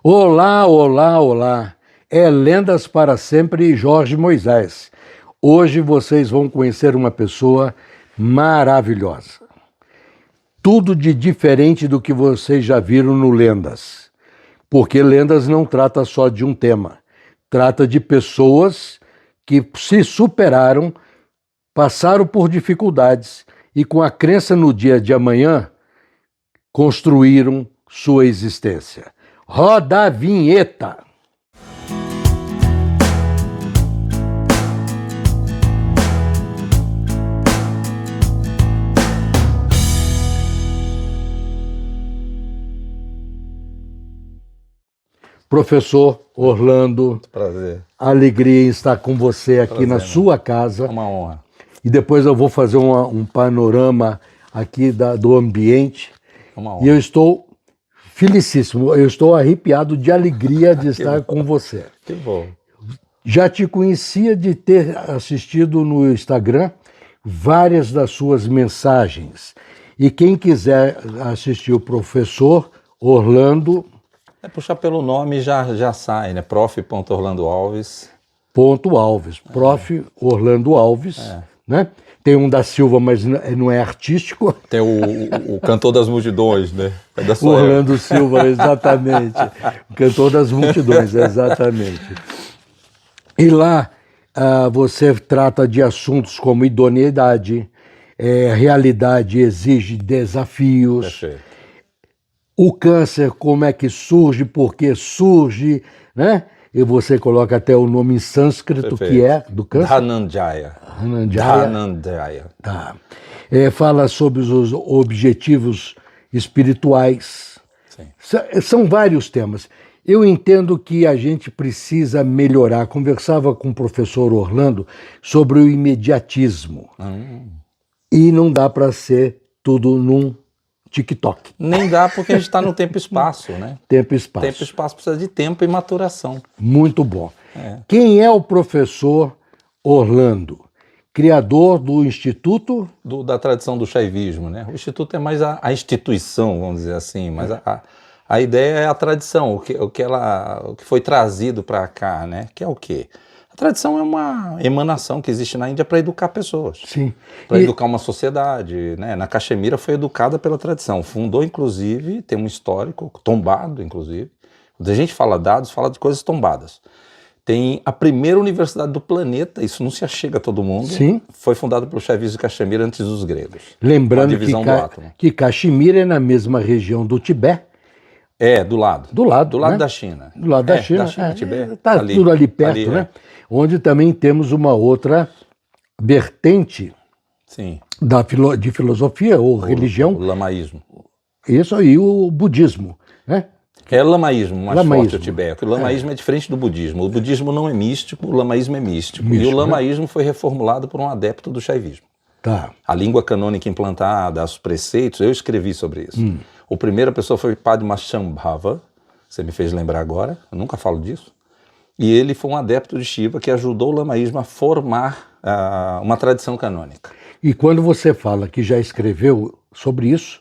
Olá, olá, olá. É Lendas para Sempre, Jorge Moisés. Hoje vocês vão conhecer uma pessoa maravilhosa. Tudo de diferente do que vocês já viram no Lendas. Porque Lendas não trata só de um tema. Trata de pessoas que se superaram, passaram por dificuldades e com a crença no dia de amanhã, construíram sua existência. Roda a vinheta! Professor Orlando, Prazer. alegria em estar com você aqui na sua casa. É uma honra. E depois eu vou fazer um panorama aqui do ambiente. É uma honra. E eu estou felicíssimo, eu estou arrepiado de alegria de estar com você. Que bom. Já te conhecia de ter assistido no Instagram várias das suas mensagens. E quem quiser assistir o professor Orlando... Puxar pelo nome já sai, né? Prof.Orlando Alves. Ponto Alves, Prof. Orlando Alves, né? Tem um da Silva, mas não é artístico. Tem o cantor das multidões, né? É da O sua Orlando Silva, exatamente. O cantor das multidões, exatamente. E lá você trata de assuntos como idoneidade, realidade exige desafios. Perfeito. O câncer, como é que surge, por que surge, né? E você coloca até o nome em sânscrito, Perfeito. que é do câncer. Dhananjaya. Dhananjaya. Dhananjaya. Tá. Fala sobre os objetivos espirituais. Sim. São vários temas. Eu entendo que a gente precisa melhorar. Conversava com o professor Orlando sobre o imediatismo. E não dá para ser tudo num TikTok. Nem dá porque a gente está no tempo e espaço, né? Tempo e espaço. Tempo e espaço precisa de tempo e maturação. Muito bom. Quem é o professor Orlando? Criador do Instituto... Da tradição do Shaivismo, né? O Instituto é mais a instituição, vamos dizer assim, mas a ideia é a tradição, o que foi trazido para cá, né? Que é o quê? A tradição é uma emanação que existe na Índia para educar pessoas. Sim. Para educar uma sociedade, né? Na Caxemira foi educada pela tradição. Fundou, inclusive, tem um histórico, tombado, inclusive. Quando a gente fala dados, fala de coisas tombadas. Tem a primeira universidade do planeta, isso não se achega a todo mundo. Sim. Foi fundada pelo Shaivismo de Caxemira antes dos gregos. Lembrando que que Caxemira é na mesma região do Tibete. Do lado. Do lado, né? da China. Do lado da China. Tibete. Está tudo ali perto, né? Onde também temos uma outra vertente Sim. de filosofia ou religião. O lamaísmo. Isso aí, o budismo, né? É lamaísmo, mais lamaísmo. forte o Tibete. O lamaísmo é diferente do budismo. O budismo não é místico, o lamaísmo é místico. E o lamaísmo foi reformulado por um adepto do Shaivismo. Tá. A língua canônica implantada, os preceitos, eu escrevi sobre isso. A primeira pessoa foi Padmasambhava, você me fez lembrar agora, eu nunca falo disso. E ele foi um adepto de Shiva que ajudou o lamaísmo a formar uma tradição canônica. E quando você fala que já escreveu sobre isso,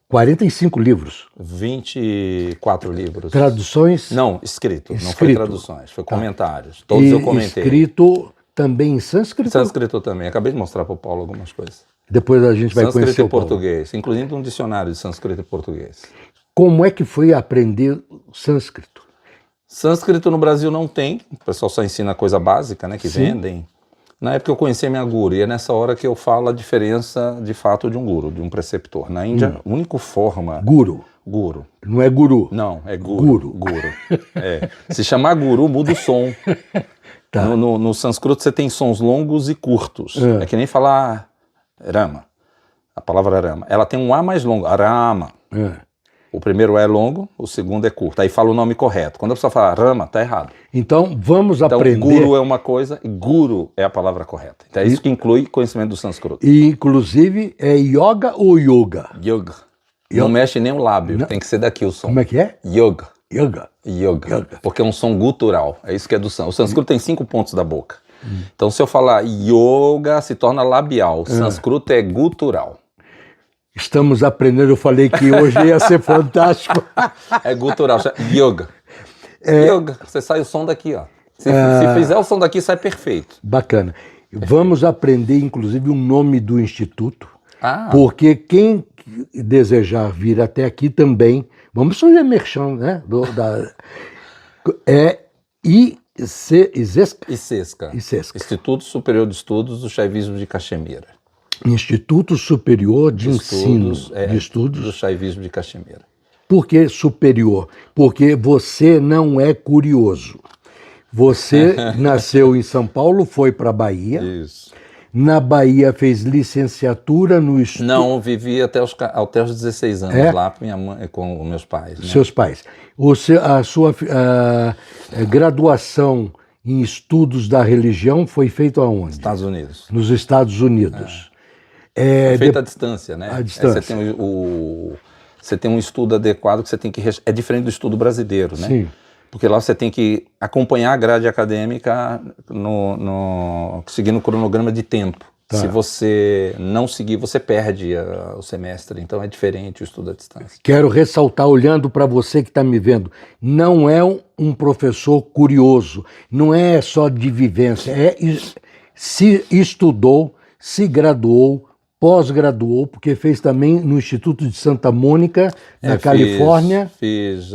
45 livros. 24 livros. Traduções? Não, escrito. Não foi traduções, foi comentários. Todos eu comentei. Escrito também em sânscrito? Sânscrito também. Acabei de mostrar para o Paulo algumas coisas. Depois a gente vai conhecer Sânscrito o e Paulo. português, inclusive um dicionário de sânscrito e português. Como é que foi aprender sânscrito? Sânscrito no Brasil não tem, o pessoal só ensina coisa básica, né, que vendem. Na época eu conheci a minha guru, e é nessa hora que eu falo a diferença, de fato, de um guru, de um preceptor. Na Índia, a única forma... Guru. Guru. Não é guru. Não, é guru. Guru. Se chamar guru, muda o som. Tá. No sânscrito você tem sons longos e curtos. É que nem falar Rama. A palavra Rama. Ela tem um A mais longo, Rama. O primeiro é longo, o segundo é curto. Aí fala o nome correto. Quando a pessoa fala Rama, tá errado. Então vamos aprender... Guru é uma coisa e Guru é a palavra correta. Então é isso que inclui conhecimento do sânscrito. E inclusive é yoga ou yoga? Yoga. Não mexe nem o lábio, tem que ser daqui o som. Como é que é? Yoga. Yoga. Porque é um som gutural. É isso que é do sânscrito. O sânscrito tem 5 pontos da boca. Então se eu falar yoga, se torna labial. O sânscrito é gutural. Estamos aprendendo, eu falei que hoje ia ser fantástico. É gutural, yoga. Yoga, você sai o som daqui, ó. Se fizer o som daqui, sai perfeito. Bacana. Vamos aprender, inclusive, o nome do instituto, porque quem desejar vir até aqui também, vamos fazer merchan, né? ISESCA. Instituto Superior de Estudos do Shaivismo de Caxemira. Instituto Superior de Ensino de Estudos do Shaivismo de Caxemira. Por que superior? Porque você não é curioso. Você nasceu em São Paulo, foi para a Bahia. Isso. Na Bahia fez licenciatura no estudo. Não, vivi até os 16 anos lá com minha mãe, com meus pais. Né? Seus pais. A sua graduação em estudos da religião foi feita aonde? Estados Unidos. Nos Estados Unidos. Feita à distância, né? À distância. Você tem um estudo adequado que você tem que... É diferente do estudo brasileiro, né? Sim. Porque lá você tem que acompanhar a grade acadêmica seguindo o cronograma de tempo. Tá. Se você não seguir, você perde o semestre. Então é diferente o estudo à distância. Quero ressaltar, olhando para você que está me vendo, não é um professor curioso, não é só de vivência, se estudou, se graduou, pós-graduou, porque fez também no Instituto de Santa Mônica, na Califórnia. Fiz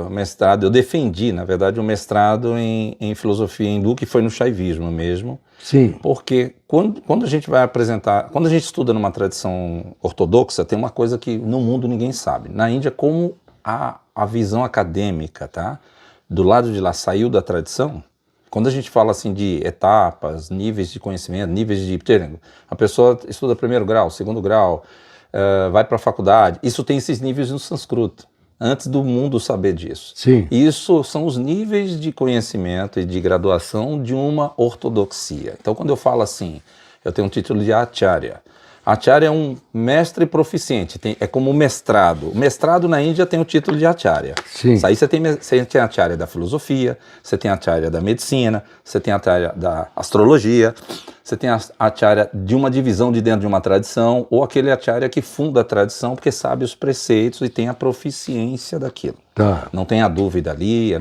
mestrado, eu defendi, na verdade, um mestrado em filosofia hindu, que foi no Shaivismo mesmo. Sim. Porque quando a gente vai apresentar, quando a gente estuda numa tradição ortodoxa, tem uma coisa que no mundo ninguém sabe. Na Índia, como a visão acadêmica, tá? Do lado de lá saiu da tradição. Quando a gente fala assim de etapas, níveis de conhecimento, níveis de... A pessoa estuda primeiro grau, segundo grau, vai para a faculdade. Isso tem esses níveis no sânscrito, antes do mundo saber disso. Sim. Isso são os níveis de conhecimento e de graduação de uma ortodoxia. Então, quando eu falo assim, eu tenho um título de Acharya. Acharya é um mestre proficiente, é como o mestrado. O mestrado na Índia tem o título de Acharya. Sim. Aí você tem a Acharya da filosofia, você tem a Acharya da medicina, você tem a Acharya da astrologia, você tem a Acharya de uma divisão de dentro de uma tradição, ou aquele Acharya que funda a tradição porque sabe os preceitos e tem a proficiência daquilo. Tá. Não tem a dúvida ali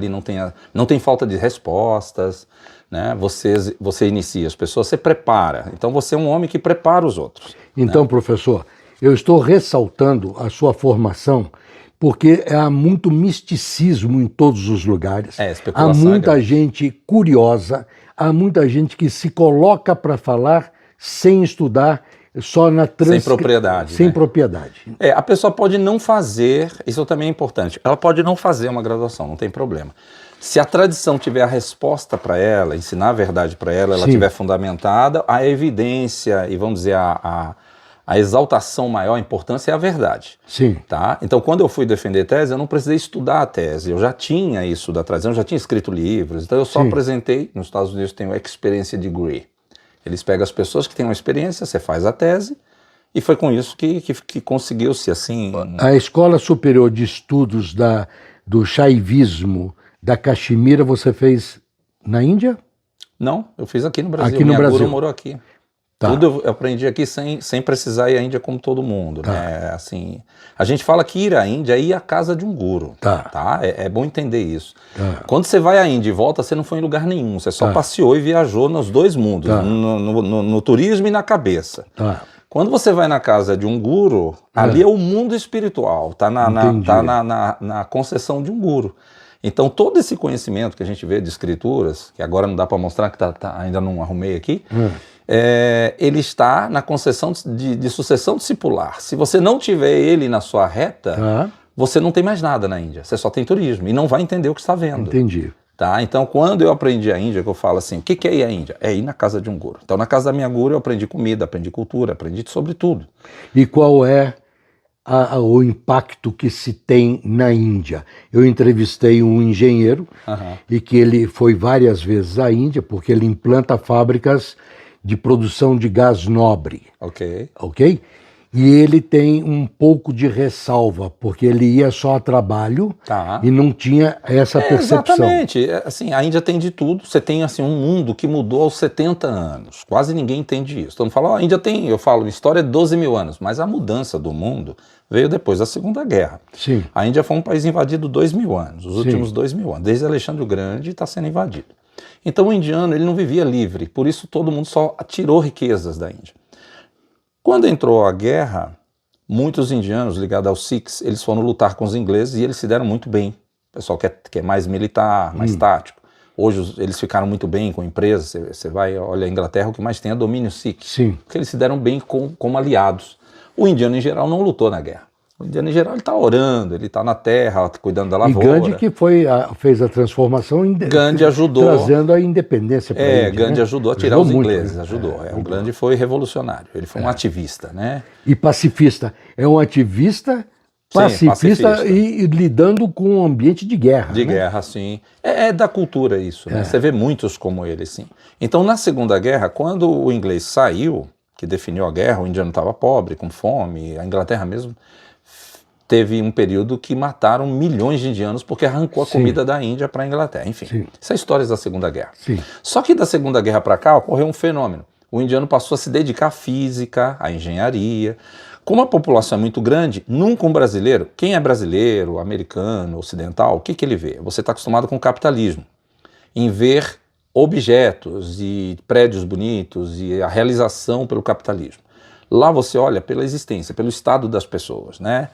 não tem falta de respostas, né? Você inicia as pessoas, você prepara. Então você é um homem que prepara os outros. Então, professor, eu estou ressaltando a sua formação porque há muito misticismo em todos os lugares. Há muita gente curiosa, há muita gente que se coloca para falar sem estudar, só na sem propriedade. Sem propriedade. A pessoa pode não fazer, isso também é importante, ela pode não fazer uma graduação, não tem problema. Se a tradição tiver a resposta para ela, ensinar a verdade para ela, ela tiver fundamentada, a evidência e, vamos dizer, a exaltação maior, a importância é a verdade. Sim. Tá? Então, quando eu fui defender tese, eu não precisei estudar a tese, eu já tinha isso da tradição, eu já tinha escrito livros, então eu só apresentei, nos Estados Unidos tem o Experience Degree. Eles pegam as pessoas que têm uma experiência, você faz a tese, e foi com isso que conseguiu-se assim... A Escola Superior de Estudos do Shaivismo da Caxemira você fez na Índia? Não, eu fiz aqui no Brasil. Aqui no Brasil. Guru morou aqui. Tá. Tudo eu aprendi aqui sem precisar ir à Índia como todo mundo. Tá. Né? Assim, a gente fala que ir à Índia é ir à casa de um guru. Tá? É bom entender isso. Tá. Quando você vai à Índia e volta, você não foi em lugar nenhum. Você só passeou e viajou nos dois mundos, no turismo e na cabeça. Tá. Quando você vai na casa de um guru, ali é o mundo espiritual. Tá na concessão de um guru. Então, todo esse conhecimento que a gente vê de escrituras, que agora não dá para mostrar, que ainda não arrumei aqui, ele está na concessão de sucessão discipular. Se você não tiver ele na sua reta, você não tem mais nada na Índia. Você só tem turismo e não vai entender o que está vendo. Entendi. Tá? Então, quando eu aprendi a Índia, que eu falo assim, o que é ir à Índia? É ir na casa de um guru. Então, na casa da minha guru, eu aprendi comida, aprendi cultura, aprendi sobre tudo. E qual é o impacto que se tem na Índia? Eu entrevistei um engenheiro e que ele foi várias vezes à Índia porque ele implanta fábricas de produção de gás nobre. Ok. E ele tem um pouco de ressalva, porque ele ia só a trabalho Tá. e não tinha essa percepção. Exatamente. Assim, a Índia tem de tudo. Você tem assim, um mundo que mudou aos 70 anos. Quase ninguém entende isso. Todo mundo fala, a Índia tem, eu falo, história é 12 mil anos. Mas a mudança do mundo veio depois da Segunda Guerra. Sim. A Índia foi um país invadido 2 mil anos, os Sim. últimos 2 mil anos. Desde Alexandre o Grande está sendo invadido. Então o indiano ele não vivia livre, por isso todo mundo só tirou riquezas da Índia. Quando entrou a guerra, muitos indianos ligados aos Sikhs, eles foram lutar com os ingleses e eles se deram muito bem. O pessoal que é mais militar, mais tático. Hoje eles ficaram muito bem com empresas. Você vai, olha, a Inglaterra, o que mais tem é domínio Sikh. Sim. Porque eles se deram bem como aliados. O indiano, em geral, não lutou na guerra. O indiano, em geral, ele está orando, ele está na terra, cuidando da lavoura. E Gandhi que fez a transformação, Gandhi ajudou, trazendo a independência para a Índia. Gandhi ajudou a tirar ajudou os muito, ingleses, né? ajudou. O Gandhi foi revolucionário, ele foi um ativista, né? E pacifista. É um ativista pacifista. E lidando com um ambiente de guerra. De né? guerra, sim. É da cultura isso, né? Você vê muitos como ele, sim. Então, na Segunda Guerra, quando o inglês saiu, que definiu a guerra, o indiano estava pobre, com fome, a Inglaterra mesmo teve um período que mataram milhões de indianos porque arrancou a comida da Índia para a Inglaterra. Enfim, isso é histórias da Segunda Guerra. Sim. Só que da Segunda Guerra para cá ocorreu um fenômeno. O indiano passou a se dedicar à física, à engenharia. Como a população é muito grande, nunca um brasileiro, quem é brasileiro, americano, ocidental, o que ele vê? Você está acostumado com o capitalismo, em ver objetos e prédios bonitos e a realização pelo capitalismo. Lá você olha pela existência, pelo estado das pessoas, né?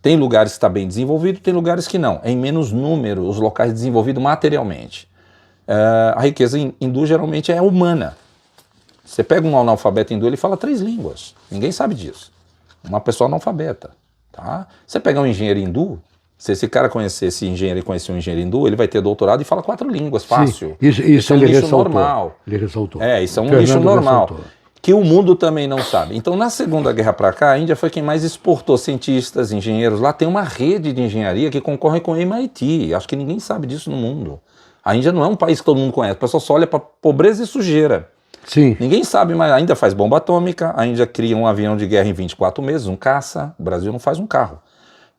Tem lugares que está bem desenvolvido, tem lugares que não. É em menos número os locais desenvolvidos materialmente. A riqueza hindu geralmente é humana. Você pega um analfabeto hindu, ele fala 3 línguas. Ninguém sabe disso. Uma pessoa analfabeta. Tá? Você pega um engenheiro hindu, se esse cara conhecer esse engenheiro e conhecer um engenheiro hindu, ele vai ter doutorado e fala 4 línguas, fácil. Sim, isso é um ele lixo ressaltou. normal. Ele ressaltou. Isso é um Fernando lixo normal. ressaltou. Que o mundo também não sabe. Então, na Segunda Guerra para cá, a Índia foi quem mais exportou cientistas, engenheiros. Lá tem uma rede de engenharia que concorre com o MIT. Acho que ninguém sabe disso no mundo. A Índia não é um país que todo mundo conhece. O pessoal só olha para pobreza e sujeira. Sim. Ninguém sabe, mas a Índia faz bomba atômica, a Índia cria um avião de guerra em 24 meses, um caça. O Brasil não faz um carro.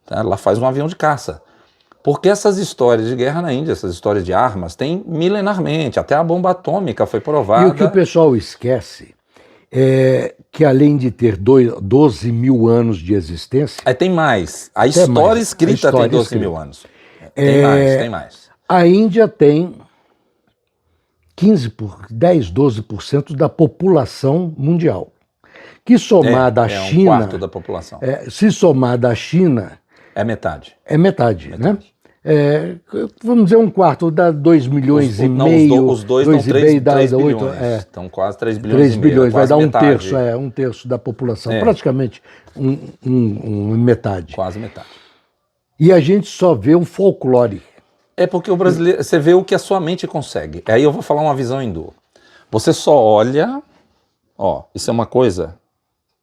Tá? Ela faz um avião de caça. Porque essas histórias de guerra na Índia, essas histórias de armas, tem milenarmente. Até a bomba atômica foi provada. E o que o pessoal esquece é que além de ter 12 mil anos de existência... Tem mais. A história escrita tem 12 mil anos. Tem mais. A Índia tem 10, 12% da população mundial. Que somada à China... um quarto da população. Se somada à China... É metade. É metade, né? Vamos dizer um quarto, dá 2 milhões e meio. Os dois dão 3 bilhões. Estão quase 3 bilhões 3 e meio. bilhões, vai dar metade. um terço da população, praticamente metade. Quase metade. E a gente só vê o folclore. É porque o brasileiro, você vê o que a sua mente consegue. Aí eu vou falar uma visão hindu. Você só olha, isso é uma coisa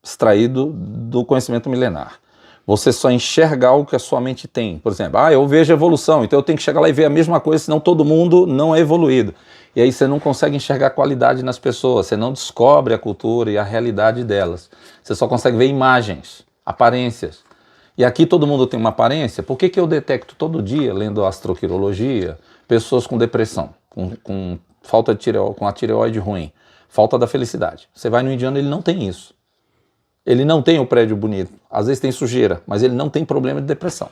extraído do conhecimento milenar. Você só enxerga algo que a sua mente tem. Por exemplo, eu vejo evolução, então eu tenho que chegar lá e ver a mesma coisa, senão todo mundo não é evoluído. E aí você não consegue enxergar qualidade nas pessoas, você não descobre a cultura e a realidade delas. Você só consegue ver imagens, aparências. E aqui todo mundo tem uma aparência. Por que eu detecto todo dia, lendo astroquirologia, pessoas com depressão, com falta de tireoide, com a tireoide ruim, falta da felicidade? Você vai no indiano, ele não tem isso. Ele não tem o prédio bonito. Às vezes tem sujeira, mas ele não tem problema de depressão.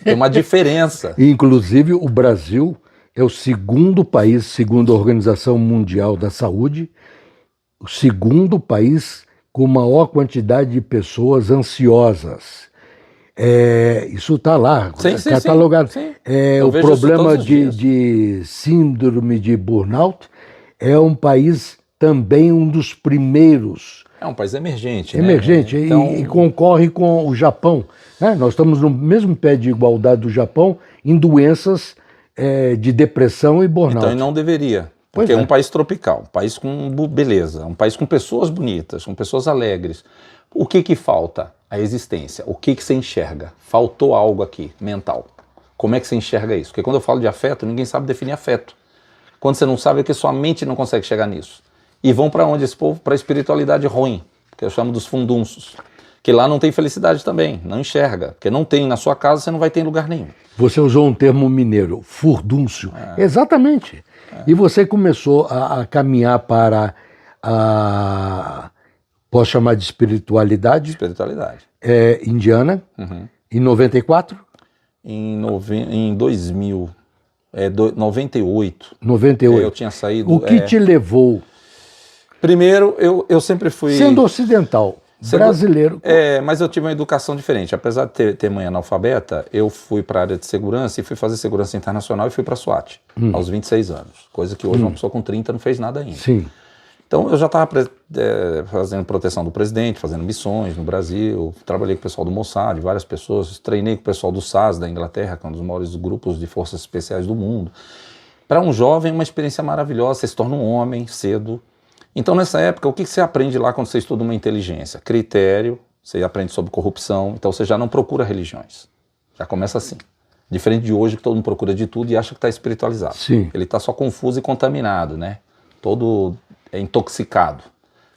Tem uma diferença. Inclusive, o Brasil é o segundo país, segundo a Organização Mundial da Saúde, o segundo país com maior quantidade de pessoas ansiosas. Isso está lá, catalogado. Sim. O problema de síndrome de burnout é um país também um dos primeiros. É um país emergente. Emergente, né? Então... e concorre com o Japão. Né? Nós estamos no mesmo pé de igualdade do Japão em doenças de depressão e burnout. Então, e não deveria. Porque é um país tropical, um país com beleza, um país com pessoas bonitas, com pessoas alegres. O que falta? A existência. O que você enxerga? Faltou algo aqui, mental. Como é que você enxerga isso? Porque quando eu falo de afeto, ninguém sabe definir afeto. Quando você não sabe, é que sua mente não consegue chegar nisso. E vão para onde esse povo? Para a espiritualidade ruim, que eu chamo dos fundunços. que lá não tem felicidade também, não enxerga, porque não tem na sua casa, você não vai ter em lugar nenhum. Você usou um termo mineiro, furdúncio. Exatamente. E você começou a caminhar para a, posso chamar de espiritualidade, Espiritualidade. Indiana, em 94? Em 2000, 98. 98. Eu tinha saído... O que te levou, Primeiro, eu sempre fui... sendo ocidental, brasileiro... mas eu tive uma educação diferente. Apesar de ter mãe analfabeta, eu fui para a área de segurança e fui fazer segurança internacional e fui para a SWAT, aos 26 anos. Coisa que hoje uma pessoa com 30 não fez nada ainda. Sim. Então eu já estava fazendo proteção do presidente, fazendo missões no Brasil, trabalhei com o pessoal do Mossad, várias pessoas, treinei com o pessoal do SAS da Inglaterra, que é um dos maiores grupos de forças especiais do mundo. Para um jovem, uma experiência maravilhosa, você se torna um homem cedo. Então nessa época, o que você aprende lá quando você estuda uma inteligência? Critério, você aprende sobre corrupção, então você já não procura religiões. Já começa assim. Diferente de hoje, que todo mundo procura de tudo e acha que está espiritualizado. Sim. Ele está só confuso e contaminado, né? Todo intoxicado.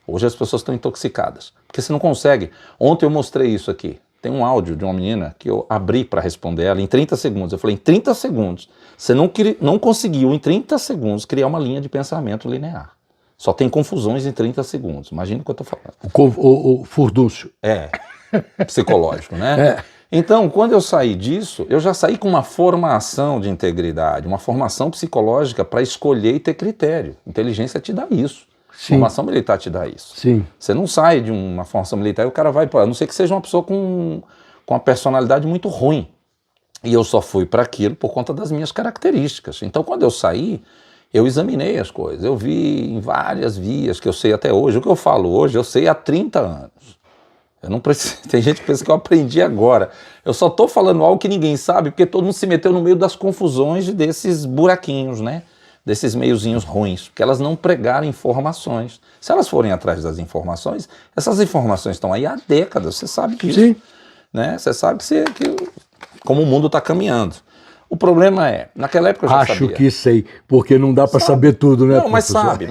Hoje as pessoas estão intoxicadas. Porque você não consegue. Ontem eu mostrei isso aqui. Tem um áudio de uma menina que eu abri para responder ela em 30 segundos. Eu falei, em 30 segundos, você não conseguiu em 30 segundos criar uma linha de pensamento linear. Só tem confusões em 30 segundos. Imagina o que eu estou falando. O furdúncio. Psicológico, né? Então, quando eu saí disso, eu já saí com uma formação de integridade, uma formação psicológica para escolher e ter critério. Inteligência te dá isso. Sim. Formação militar te dá isso. Sim. Você não sai de uma formação militar e o cara vai para... A não ser que seja uma pessoa com uma personalidade muito ruim. E eu só fui para aquilo por conta das minhas características. Então, quando eu saí, eu examinei as coisas. Eu vi em várias vias que eu sei até hoje. O que eu falo hoje, eu sei há 30 anos. Eu não preciso... Tem gente que pensa que eu aprendi agora. Eu só estou falando algo que ninguém sabe, porque todo mundo se meteu no meio das confusões e desses buraquinhos, né? Desses meiozinhos ruins, porque elas não pregaram informações. Se elas forem atrás das informações, essas informações estão aí há décadas, você sabe disso. Sim. Né? Você sabe como o mundo está caminhando. O problema é, naquela época eu já sabia. Acho que sei, porque não dá para saber tudo, né? Não, mas sabe.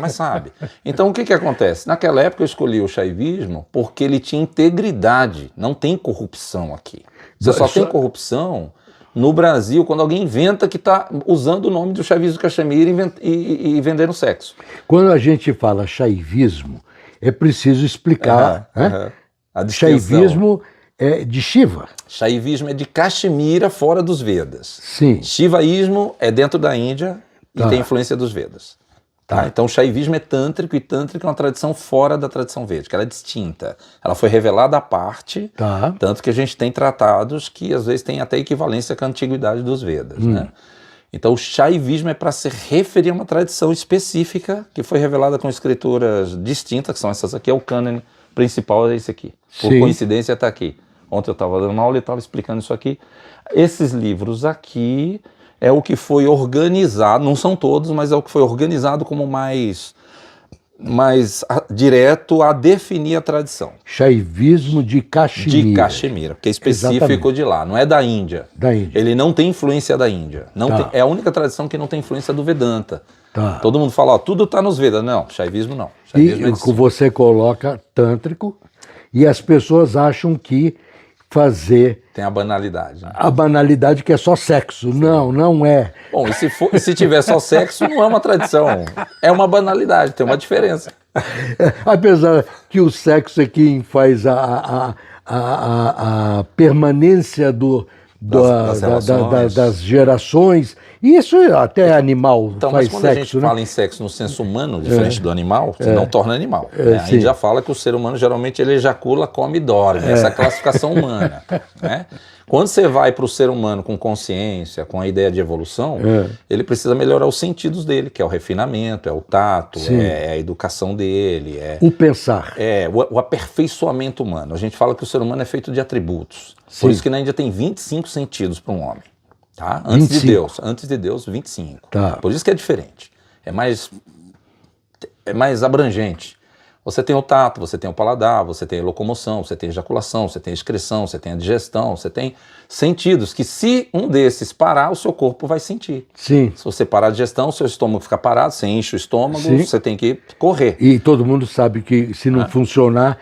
Então o que acontece? Naquela época eu escolhi o shaivismo porque ele tinha integridade, não tem corrupção aqui. Você só tem corrupção no Brasil quando alguém inventa que está usando o nome do shaivismo Caxemira e vendendo sexo. Quando a gente fala shaivismo, é preciso explicar. A distinção. Shaivismo é de Shiva. Shaivismo é de Caxemira, fora dos Vedas. Sim. Shivaísmo é dentro da Índia e tem influência dos Vedas. Tá? Então o Shaivismo é tântrico e tântrico é uma tradição fora da tradição védica, ela é distinta. Ela foi revelada à parte, tanto que a gente tem tratados que às vezes têm até equivalência com a antiguidade dos Vedas. Né? Então o Shaivismo é para se referir a uma tradição específica que foi revelada com escrituras distintas, que são essas aqui, é o cânone principal, é esse aqui. Por coincidência está aqui. Ontem eu estava dando uma aula e estava explicando isso aqui. Esses livros aqui é o que foi organizado, não são todos, mas é o que foi organizado como mais direto a definir a tradição. Shaivismo de Caxemira. De Caxemira, porque é específico de lá, não é da Índia. Da Índia. Ele não tem influência da Índia. É a única tradição que não tem influência do Vedanta. Todo mundo fala, ó, tudo está nos Vedas. Não, Shaivismo não. Shaivismo e você coloca tântrico e as pessoas acham que fazer... Tem a banalidade. Né? A banalidade que é só sexo. Não, não é. Bom, e se tiver só sexo, não é uma tradição. É uma banalidade, tem uma diferença. Apesar que o sexo é quem faz a permanência das gerações. Isso até animal então, faz mas quando sexo, a gente né? fala em sexo no senso humano, diferente do animal, não torna animal. Né? A gente já fala que o ser humano geralmente ele ejacula, come e dorme. Essa é a classificação humana. Né? Quando você vai para o ser humano com consciência, com a ideia de evolução, ele precisa melhorar os sentidos dele, que é o refinamento, é o tato, é a educação dele. O pensar. O aperfeiçoamento humano. A gente fala que o ser humano é feito de atributos. Por isso que na Índia tem 25 sentidos para um homem. Tá? Antes de Deus, 25. Por isso que é diferente. É mais abrangente. Você tem o tato, você tem o paladar, você tem a locomoção, você tem a ejaculação, você tem a excreção, você tem a digestão, você tem sentidos que se um desses parar, o seu corpo vai sentir. Sim. Se você parar a digestão, o seu estômago fica parado, você enche o estômago, você tem que correr. E todo mundo sabe que se não funcionar,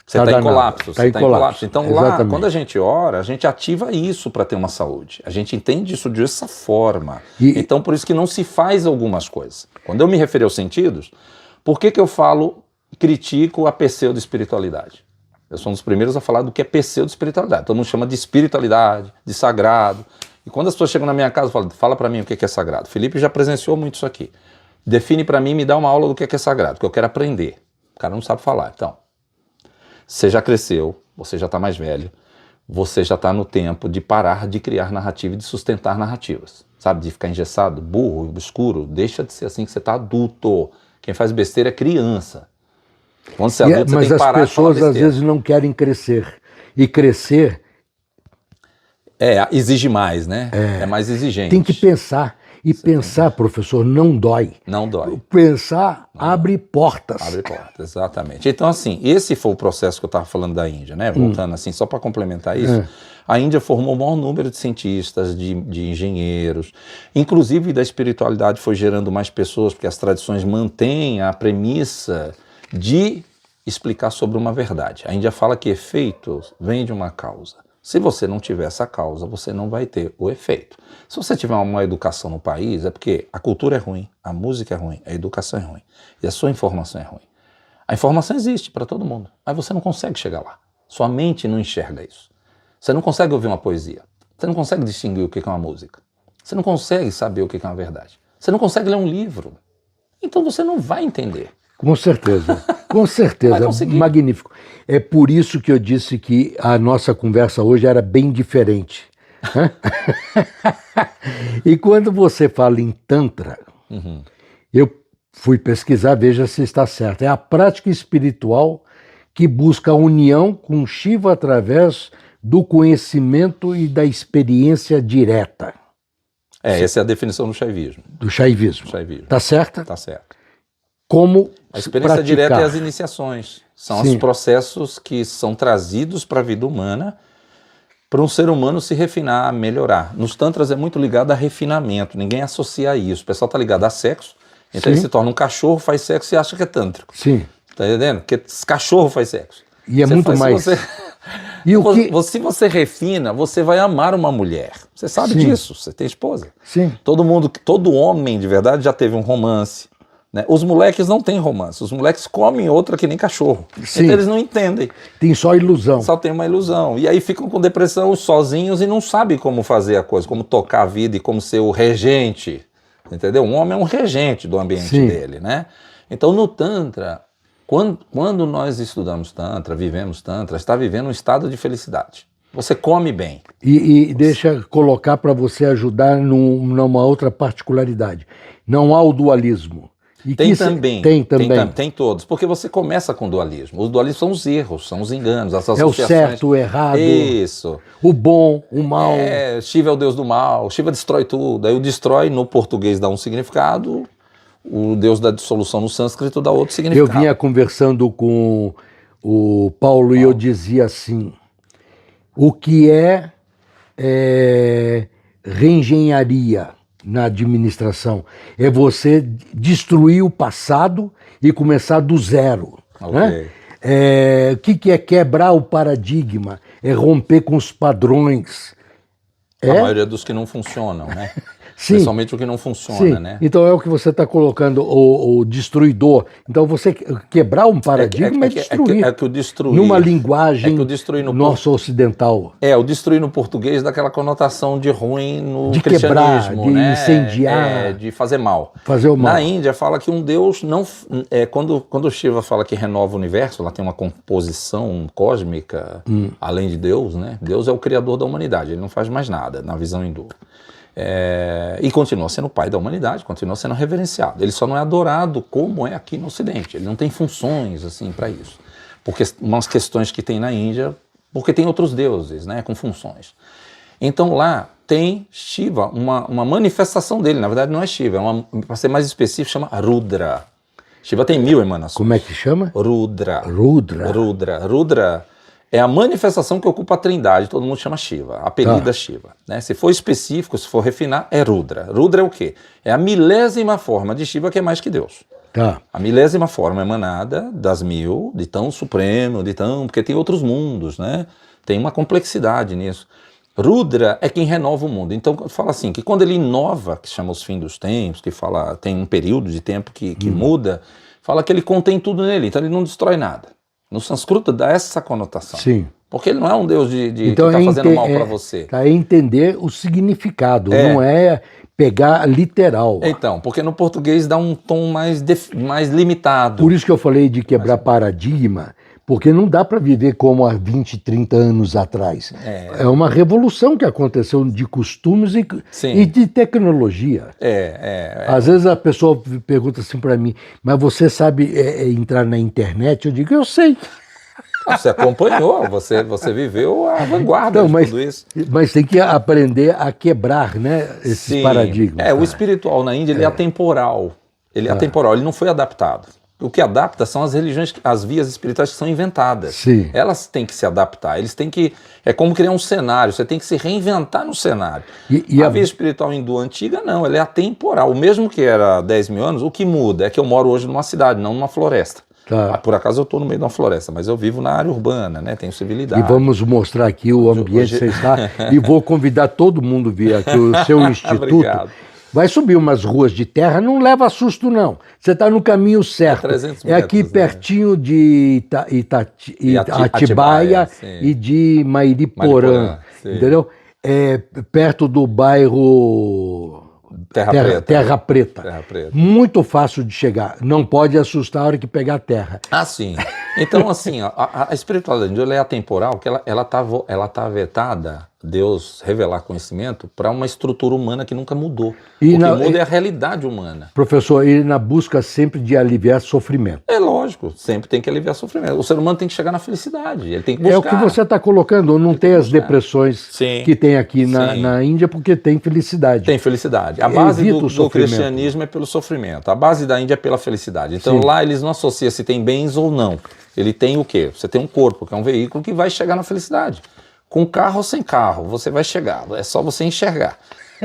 Você está em danado. colapso. Tá em colapso. Então Exatamente. lá, quando a gente ora, a gente ativa isso para ter uma saúde. A gente entende isso dessa forma. Então por isso que não se faz algumas coisas. Quando eu me referi aos sentidos, por que eu critico a pseudo-espiritualidade? Eu sou um dos primeiros a falar do que é pseudo-espiritualidade. Todo mundo chama de espiritualidade, de sagrado. E quando as pessoas chegam na minha casa e falam, fala para mim o que é sagrado. Felipe já presenciou muito isso aqui. Define para mim, me dá uma aula do que é sagrado, porque eu quero aprender. O cara não sabe falar. Então, você já cresceu, você já está mais velho, você já está no tempo de parar de criar narrativa e de sustentar narrativas. Sabe, de ficar engessado, burro, obscuro. Deixa de ser assim que você está adulto. Quem faz besteira é criança. Quando você é adulto, você tem que parar de falar besteira. Mas as pessoas às vezes não querem crescer. E crescer... exige mais, né? É mais exigente. Tem que pensar. E pensar, professor, não dói. Não dói. Pensar abre portas. Abre portas, exatamente. Então, assim, esse foi o processo que eu estava falando da Índia, né? Voltando assim, só para complementar isso. A Índia formou o maior número de cientistas, de engenheiros. Inclusive, da espiritualidade foi gerando mais pessoas, porque as tradições mantêm a premissa de explicar sobre uma verdade. A Índia fala que efeito vem de uma causa. Se você não tiver essa causa, você não vai ter o efeito. Se você tiver uma má educação no país, é porque a cultura é ruim, a música é ruim, a educação é ruim e a sua informação é ruim. A informação existe para todo mundo, mas você não consegue chegar lá. Sua mente não enxerga isso. Você não consegue ouvir uma poesia. Você não consegue distinguir o que é uma música. Você não consegue saber o que é uma verdade. Você não consegue ler um livro. Então você não vai entender. Com certeza, com certeza, magnífico. É por isso que eu disse que a nossa conversa hoje era bem diferente. E quando você fala em Tantra, eu fui pesquisar, veja se está certo. É a prática espiritual que busca a união com Shiva através do conhecimento e da experiência direta. Essa é a definição do Shaivismo. Do Shaivismo. Tá certa? Tá certo. Como a experiência praticar. direta é as iniciações. São os processos que são trazidos para a vida humana, para um ser humano se refinar, melhorar. Nos tantras é muito ligado a refinamento, ninguém associa isso. O pessoal está ligado a sexo, então ele se torna um cachorro, faz sexo e acha que é tântrico. Sim. Tá entendendo? Porque cachorro faz sexo. E é muito mais. Se você refina, você vai amar uma mulher. Você sabe disso, você tem esposa. Sim. Todo homem de verdade já teve um romance. Né? Os moleques não têm romance, os moleques comem outra que nem cachorro. Sim. Então eles não entendem. Tem só ilusão. Só tem uma ilusão. E aí ficam com depressão sozinhos e não sabem como fazer a coisa, como tocar a vida e como ser o regente. Entendeu? Um homem é um regente do ambiente dele, né? Então no Tantra, quando nós estudamos Tantra, vivemos Tantra, está vivendo um estado de felicidade. Você come bem. Deixa colocar para você ajudar numa outra particularidade. Não há o dualismo. Tem todos, porque você começa com dualismo. Os dualismos são os erros, são os enganos, as associações. É o certo, o errado, isso. O bom, o mal. Shiva é o deus do mal, Shiva destrói tudo. Aí o destrói no português dá um significado, o deus da dissolução no sânscrito dá outro significado. Eu vinha conversando com o Paulo e eu dizia assim, o que é reengenharia na administração? É você destruir o passado e começar do zero. Né? O que é quebrar o paradigma? É romper com os padrões. A maioria dos que não funcionam, né? Sim. Principalmente o que não funciona, né? Então é o que você está colocando, o destruidor. Então você quebrar um paradigma é destruir. É que o destruir... Numa linguagem nossa ocidental. O destruir no português dá aquela conotação de ruim no de cristianismo, quebrar, de incendiar. De fazer mal. Fazer o mal. Na Índia fala que um Deus não... Quando Shiva fala que renova o universo, ela tem uma composição cósmica, além de Deus, né? Deus é o criador da humanidade, ele não faz mais nada, na visão hindu. E continua sendo o pai da humanidade, continua sendo reverenciado. Ele só não é adorado como é aqui no Ocidente. Ele não tem funções assim para isso. Porque umas questões que tem na Índia, porque tem outros deuses, né, com funções. Então lá tem Shiva, uma manifestação dele. Na verdade não é Shiva, para ser mais específico, chama Rudra. Shiva tem 1000 emanações. Como é que chama? Rudra. Rudra. Rudra é a manifestação que ocupa a trindade, todo mundo chama Shiva, apelida Shiva. Né? Se for específico, se for refinar, é Rudra. Rudra é o quê? É a milésima forma de Shiva que é mais que Deus. Tá. A milésima forma emanada das 1000, de tão supremo, porque tem outros mundos, né? Tem uma complexidade nisso. Rudra é quem renova o mundo. Então fala assim, que quando ele inova, que chama os fins dos tempos, que fala, tem um período de tempo que muda, fala que ele contém tudo nele, então ele não destrói nada. No sânscrito dá essa conotação. Sim. Porque ele não é um Deus então, que está fazendo mal para você. É entender o significado, não é pegar literal. Então, porque no português dá um tom mais limitado. Por isso que eu falei de quebrar paradigma, porque não dá para viver como há 20, 30 anos atrás. É uma revolução que aconteceu de costumes e de tecnologia. Às vezes a pessoa pergunta assim para mim, mas você sabe entrar na internet? Eu digo, eu sei. Você acompanhou, você viveu a vanguarda de tudo isso. Mas tem que aprender a quebrar, né, esses paradigmas. O espiritual na Índia ele é atemporal. Ele é atemporal, ele não foi adaptado. O que adapta são as religiões, as vias espirituais que são inventadas. Sim. Elas têm que se adaptar, eles têm que... É como criar um cenário, você tem que se reinventar no cenário. A via espiritual hindu antiga, não, ela é atemporal. O mesmo que era 10 mil anos, o que muda é que eu moro hoje numa cidade, não numa floresta. Tá. Por acaso eu estou no meio de uma floresta, mas eu vivo na área urbana, né? Tenho civilidade. E vamos mostrar aqui o ambiente que você está. E vou convidar todo mundo a vir aqui, o seu instituto. Obrigado. Vai subir umas ruas de terra, não leva susto não. Você está no caminho certo. 300 metros, aqui pertinho de Atibaia e de Mairiporã, entendeu? Perto do bairro... Terra Preta. Muito fácil de chegar. Não pode assustar a hora que pegar a terra. Ah, sim. Então, assim, a espiritualidade ela é atemporal, porque ela tá vetada, Deus revelar conhecimento, para uma estrutura humana que nunca mudou. O que muda é a realidade humana. Professor, e na busca sempre de aliviar sofrimento. É lógico, sempre tem que aliviar sofrimento. O ser humano tem que chegar na felicidade, ele tem que buscar. É o que você está colocando, não tem as depressões que tem aqui na Índia, porque tem felicidade. Tem felicidade. A base do cristianismo é pelo sofrimento, a base da Índia é pela felicidade. Então lá eles não associam se tem bens ou não. Ele tem o quê? Você tem um corpo, que é um veículo que vai chegar na felicidade. Com carro ou sem carro, você vai chegar, é só você enxergar.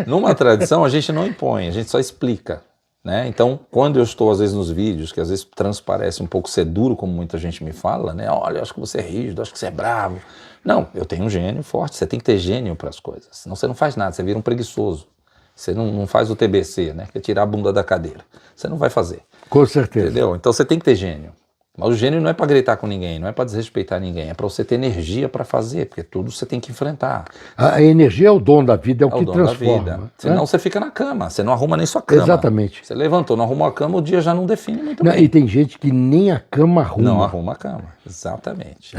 Numa tradição, a gente não impõe, a gente só explica, né? Então, quando eu estou, às vezes, nos vídeos, que às vezes transparece um pouco ser duro, como muita gente me fala, né? Olha, eu acho que você é rígido, acho que você é bravo. Não, eu tenho um gênio forte, você tem que ter gênio para as coisas, senão você não faz nada, você vira um preguiçoso. Você não faz o TBC, né? Que é tirar a bunda da cadeira. Você não vai fazer. Com certeza. Entendeu? Então, você tem que ter gênio. Mas o gênio não é para gritar com ninguém, não é para desrespeitar ninguém, é para você ter energia para fazer, porque tudo você tem que enfrentar. A energia é o dom da vida, é o que transforma. Da vida. Senão você fica na cama, você não arruma nem sua cama. Exatamente. Você levantou, não arrumou a cama, o dia já não define muito bem. E tem gente que nem a cama arruma. Não arruma a cama, exatamente.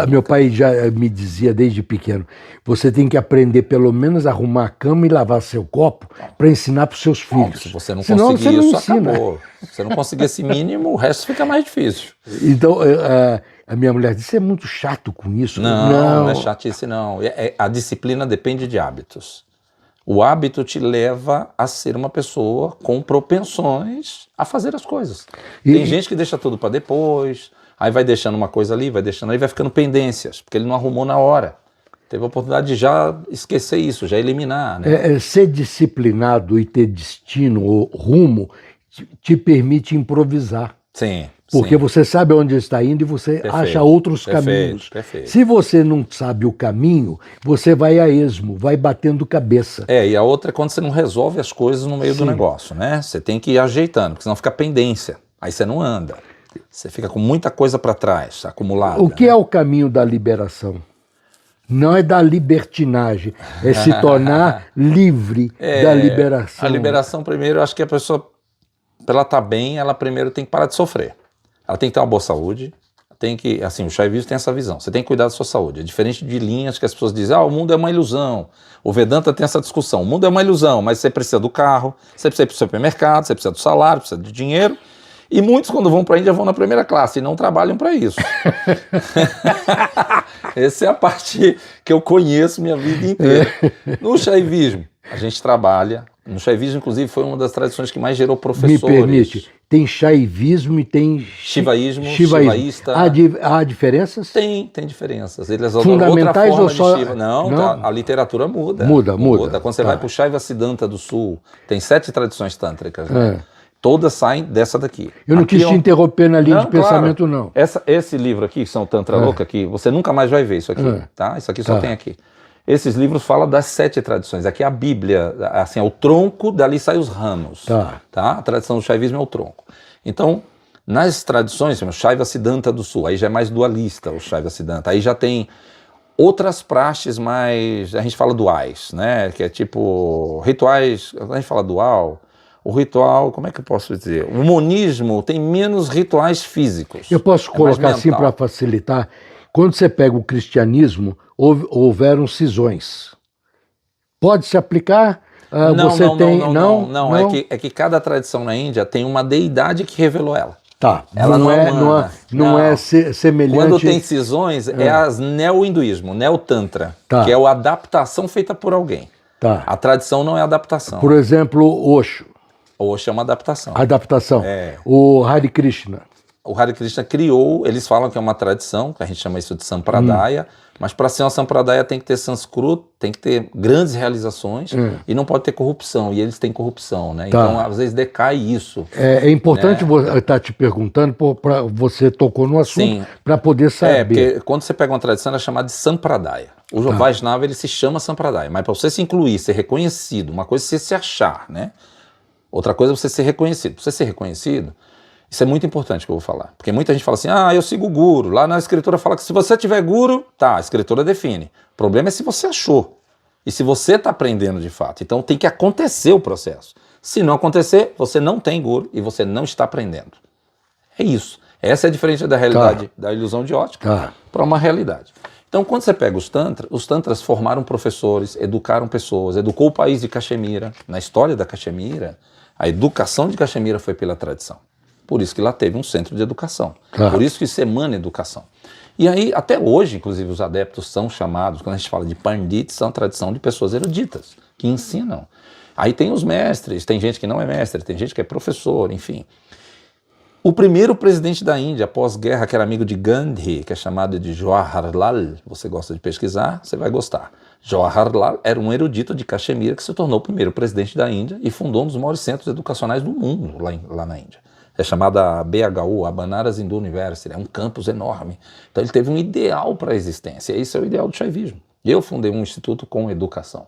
Meu pai já me dizia desde pequeno, você tem que aprender pelo menos a arrumar a cama e lavar seu copo para ensinar para os seus filhos. Se você não conseguir isso, acabou. Se você não conseguir esse mínimo, o resto fica mais difícil. Então, a minha mulher disse, você é muito chato com isso. Não é chatice não. A disciplina depende de hábitos. O hábito te leva a ser uma pessoa com propensões a fazer as coisas. Tem gente que deixa tudo para depois, aí vai deixando uma coisa ali, vai deixando ali, vai ficando pendências, porque ele não arrumou na hora. Teve a oportunidade de já esquecer isso, já eliminar. Né? Ser disciplinado e ter destino ou rumo te permite improvisar. Sim. Porque você sabe onde está indo e você acha outros caminhos. Perfeito. Se você não sabe o caminho, você vai a esmo, vai batendo cabeça. E a outra é quando você não resolve as coisas no meio do negócio, né? Você tem que ir ajeitando, porque senão fica pendência. Aí você não anda. Você fica com muita coisa para trás, acumulada. O que é o caminho da liberação? Não é da libertinagem, é se tornar livre da liberação. A liberação, primeiro, eu acho que a pessoa, para ela estar bem, ela primeiro tem que parar de sofrer. Ela tem que ter uma boa saúde, tem que, assim, o Shaivismo tem essa visão, você tem que cuidar da sua saúde. É diferente de linhas que as pessoas dizem, o mundo é uma ilusão. O Vedanta tem essa discussão, o mundo é uma ilusão, mas você precisa do carro, você precisa ir para o supermercado, você precisa do salário, precisa de dinheiro. E muitos, quando vão para a Índia, vão na primeira classe e não trabalham para isso. Essa é a parte que eu conheço minha vida inteira. No Shaivismo, a gente trabalha. No Shaivismo, inclusive, foi uma das tradições que mais gerou professores. Me permite, tem Shaivismo e tem Shivaísmo, Shivaísta. Há diferenças? Tem diferenças. Eles fundamentais outra ou só... Shiva. Não, a literatura muda. Muda. Quando você vai para o Shaiva Siddhanta do Sul, tem 7 tradições tântricas, né? Todas saem dessa daqui. Eu não Aqui quis te interromper na linha de pensamento, claro. não. Esse livro aqui, que são Tantra Louca, aqui, você nunca mais vai ver isso aqui, tá? Isso aqui só tem aqui. Esses livros falam das 7 tradições. Aqui é a Bíblia, assim, é o tronco, dali saem os ramos. Tá? A tradição do Shaivismo é o tronco. Então, nas tradições, o Shaiva Siddhanta do Sul, aí já é mais dualista o Shaiva Siddhanta. Aí já tem outras praxes mais, a gente fala duais, né? Que é tipo, rituais, quando a gente fala dual, o ritual, como é que eu posso dizer? O monismo tem menos rituais físicos. Eu posso colocar assim para facilitar. Quando você pega o cristianismo, houveram cisões. Pode se aplicar? Não. É que cada tradição na Índia tem uma deidade que revelou ela. Tá. Ela não é semelhante. Quando tem cisões, é as neo-hinduísmo, neo-tantra, que é a adaptação feita por alguém. Tá. A tradição não é adaptação. Por exemplo, Osho. Osho é uma adaptação. Adaptação. O Hare Krishna. O Hare Krishna criou, eles falam que é uma tradição, que a gente chama isso de Sampradaya, mas para ser uma Sampradaya tem que ter sânscrito, tem que ter grandes realizações e não pode ter corrupção, e eles têm corrupção, né? Então, às vezes, decai isso. É importante estar te perguntando, você tocou no assunto, para poder saber. Porque quando você pega uma tradição, ela é chamada de Sampradaya. O Vaishnava, ele se chama Sampradaya, mas para você se incluir, ser reconhecido, uma coisa é você se achar, né? Outra coisa é você ser reconhecido. Para você ser reconhecido, isso é muito importante que eu vou falar. Porque muita gente fala assim, eu sigo o guru. Lá na escritura fala que se você tiver guru, a escritura define. O problema é se você achou. E se você está aprendendo de fato. Então tem que acontecer o processo. Se não acontecer, você não tem guru e você não está aprendendo. É isso. Essa é a diferença da realidade, da ilusão de ótica, para uma realidade. Então quando você pega os tantras formaram professores, educaram pessoas, educou o país de Caxemira. Na história da Caxemira, a educação de Caxemira foi pela tradição. Por isso que lá teve um centro de educação. Por isso que isso emana educação. E aí, até hoje, inclusive, os adeptos são chamados, quando a gente fala de pandits, são tradição de pessoas eruditas, que ensinam. Aí tem os mestres, tem gente que não é mestre, tem gente que é professor, enfim. O primeiro presidente da Índia, pós-guerra, que era amigo de Gandhi, que é chamado de Jawaharlal, você gosta de pesquisar, você vai gostar. Jawaharlal era um erudito de Caxemira que se tornou o primeiro presidente da Índia e fundou um dos maiores centros educacionais do mundo lá na Índia. É chamada BHU, a Banaras Hindu University, é um campus enorme. Então ele teve um ideal para a existência, e esse é o ideal do Shaivismo. Eu fundei um instituto com educação.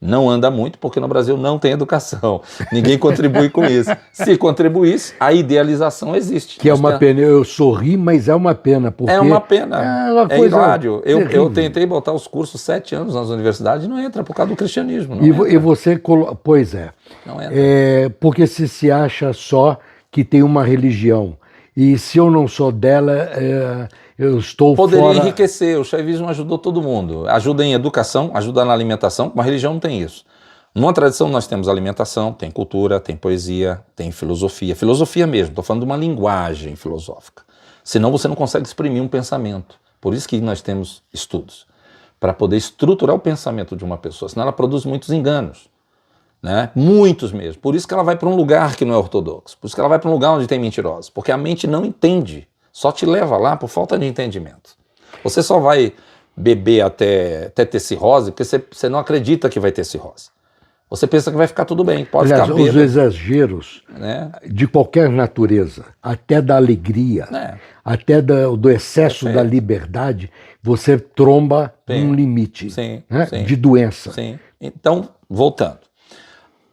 Não anda muito porque no Brasil não tem educação, ninguém contribui com isso. Se contribuísse, a idealização existe. Que é uma pena, eu sorri, mas é uma pena. Porque é uma pena, é hilário. Eu tentei botar os cursos 7 anos nas universidades e não entra por causa do cristianismo. E você, pois é, não entra. Porque se acha só que tem uma religião. E se eu não sou dela, eu estou Poderia fora... enriquecer, o Shaivismo ajudou todo mundo. Ajuda em educação, ajuda na alimentação, uma religião não tem isso. Numa tradição nós temos alimentação, tem cultura, tem poesia, tem filosofia. Filosofia mesmo, estou falando de uma linguagem filosófica. Senão você não consegue exprimir um pensamento. Por isso que nós temos estudos. Para poder estruturar o pensamento de uma pessoa, senão ela produz muitos enganos. Né? Muitos mesmo. Por isso que ela vai para um lugar que não é ortodoxo. Por isso que ela vai para um lugar onde tem mentirosos. Porque a mente não entende. Só te leva lá por falta de entendimento. Você só vai beber até ter cirrose porque você não acredita que vai ter cirrose. Você pensa que vai ficar tudo bem. Pode Aliás, ficar bêbado, os exageros, né? De qualquer natureza, até da alegria, até do excesso da liberdade, você tromba num limite de doença. Sim. Então, voltando.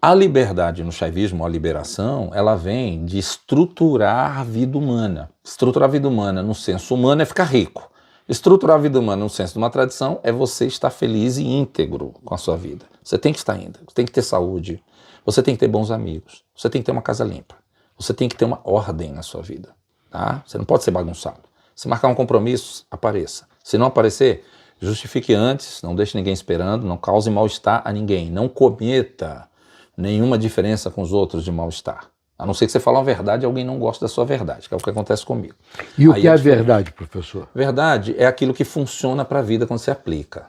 A liberdade no Shaivismo, a liberação, ela vem de estruturar a vida humana. Estruturar a vida humana no senso humano é ficar rico. Estruturar a vida humana no senso de uma tradição é você estar feliz e íntegro com a sua vida. Você tem que estar íntegro, você tem que ter saúde, você tem que ter bons amigos, você tem que ter uma casa limpa, você tem que ter uma ordem na sua vida. Tá? Você não pode ser bagunçado. Se marcar um compromisso, apareça. Se não aparecer, justifique antes, não deixe ninguém esperando, não cause mal-estar a ninguém, não cometa nenhuma diferença com os outros de mal-estar. A não ser que você fale uma verdade e alguém não gosta da sua verdade, que é o que acontece comigo. E o que é a verdade, professor? Verdade é aquilo que funciona para a vida quando se aplica.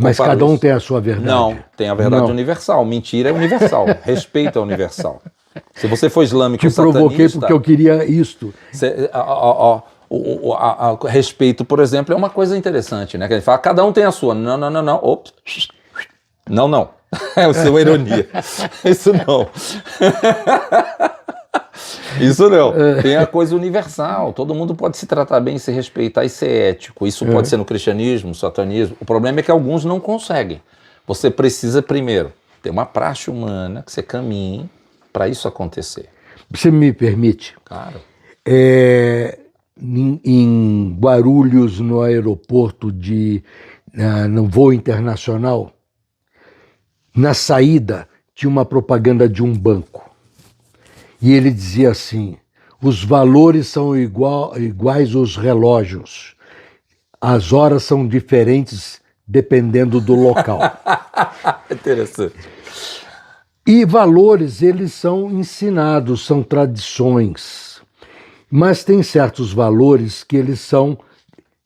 Mas cada um tem a sua verdade? Não, tem a verdade universal. Mentira é universal. Respeito é universal. Se você for islâmico e satanista... Te provoquei porque eu queria isto. Respeito, por exemplo, é uma coisa interessante, né? Que a gente fala, cada um tem a sua. Não. Ops. Não. É o seu ironia. Isso não. Isso não. Tem a coisa universal. Todo mundo pode se tratar bem, se respeitar e ser ético. Isso pode ser no cristianismo, no satanismo. O problema é que alguns não conseguem. Você precisa, primeiro, ter uma praxe humana que você caminhe para isso acontecer. Você me permite? Claro. Em Guarulhos, no aeroporto no voo internacional, na saída tinha uma propaganda de um banco. E ele dizia assim: os valores são iguais aos relógios. As horas são diferentes dependendo do local. Interessante. E valores, eles são ensinados, são tradições. Mas tem certos valores que eles são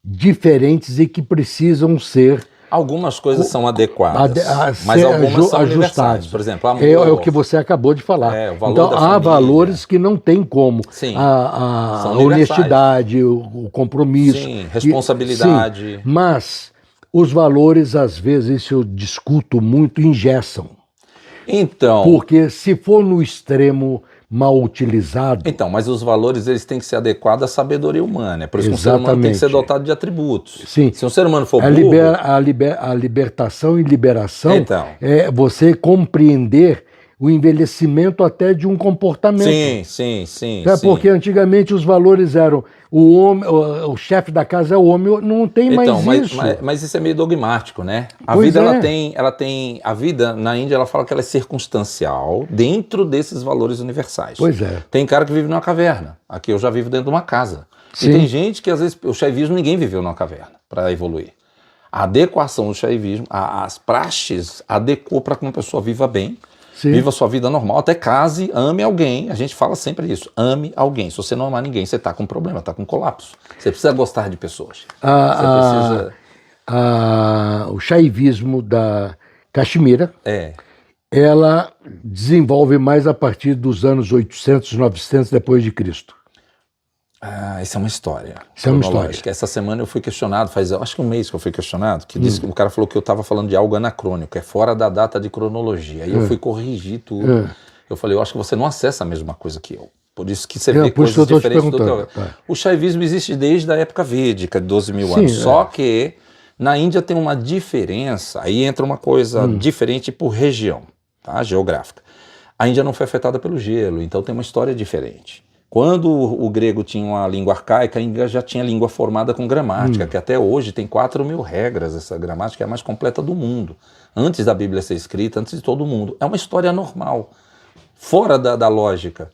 diferentes e que precisam ser... Algumas coisas são adequadas, mas algumas são universais. Por exemplo, amor. É o que você acabou de falar. O valor então, da há família. Valores que não tem como. Sim, a são honestidade, o compromisso. Sim, responsabilidade. Sim, mas os valores, às vezes, isso eu discuto muito, engessam. Então... Porque se for no extremo mal utilizado... Então, mas os valores eles têm que ser adequados à sabedoria humana. É por isso que um ser humano tem que ser dotado de atributos. Sim. Se um ser humano for burro... A libertação e liberação então, é você compreender o envelhecimento até de um comportamento. Sim. Porque antigamente os valores eram o homem, o chefe da casa é o homem, não tem mais isso. Mas isso é meio dogmático, né? A Pois vida é. ela tem a vida na Índia ela fala que ela é circunstancial dentro desses valores universais. Pois é. Tem cara que vive numa caverna. Aqui eu já vivo dentro de uma casa. Sim. E tem gente que às vezes o shaivismo ninguém viveu numa caverna para evoluir. A adequação do shaivismo, as praxes adequou para que uma pessoa viva bem. Sim. Viva a sua vida normal, até case, ame alguém. A gente fala sempre isso, ame alguém. Se você não amar ninguém, você está com problema, está com colapso. Você precisa gostar de pessoas. O shaivismo da Caxemira, ela desenvolve mais a partir dos anos 800, 900 depois de Cristo. Isso é uma história. Isso é uma história. Essa semana eu fui questionado, acho que um mês que eu fui questionado, que disse que o cara falou que eu estava falando de algo anacrônico, é fora da data de cronologia. Aí eu fui corrigir tudo. Eu falei, eu acho que você não acessa a mesma coisa que eu. Por isso que você vê coisas diferentes do teu. O shaivismo existe desde a época védica, de 12 mil anos. Só que na Índia tem uma diferença, aí entra uma coisa diferente por região, tá? Geográfica. A Índia não foi afetada pelo gelo, então tem uma história diferente. Quando o grego tinha uma língua arcaica, a Índia já tinha língua formada com gramática, que até hoje tem 4.000 regras, essa gramática é a mais completa do mundo. Antes da Bíblia ser escrita, antes de todo mundo. É uma história normal, fora da lógica,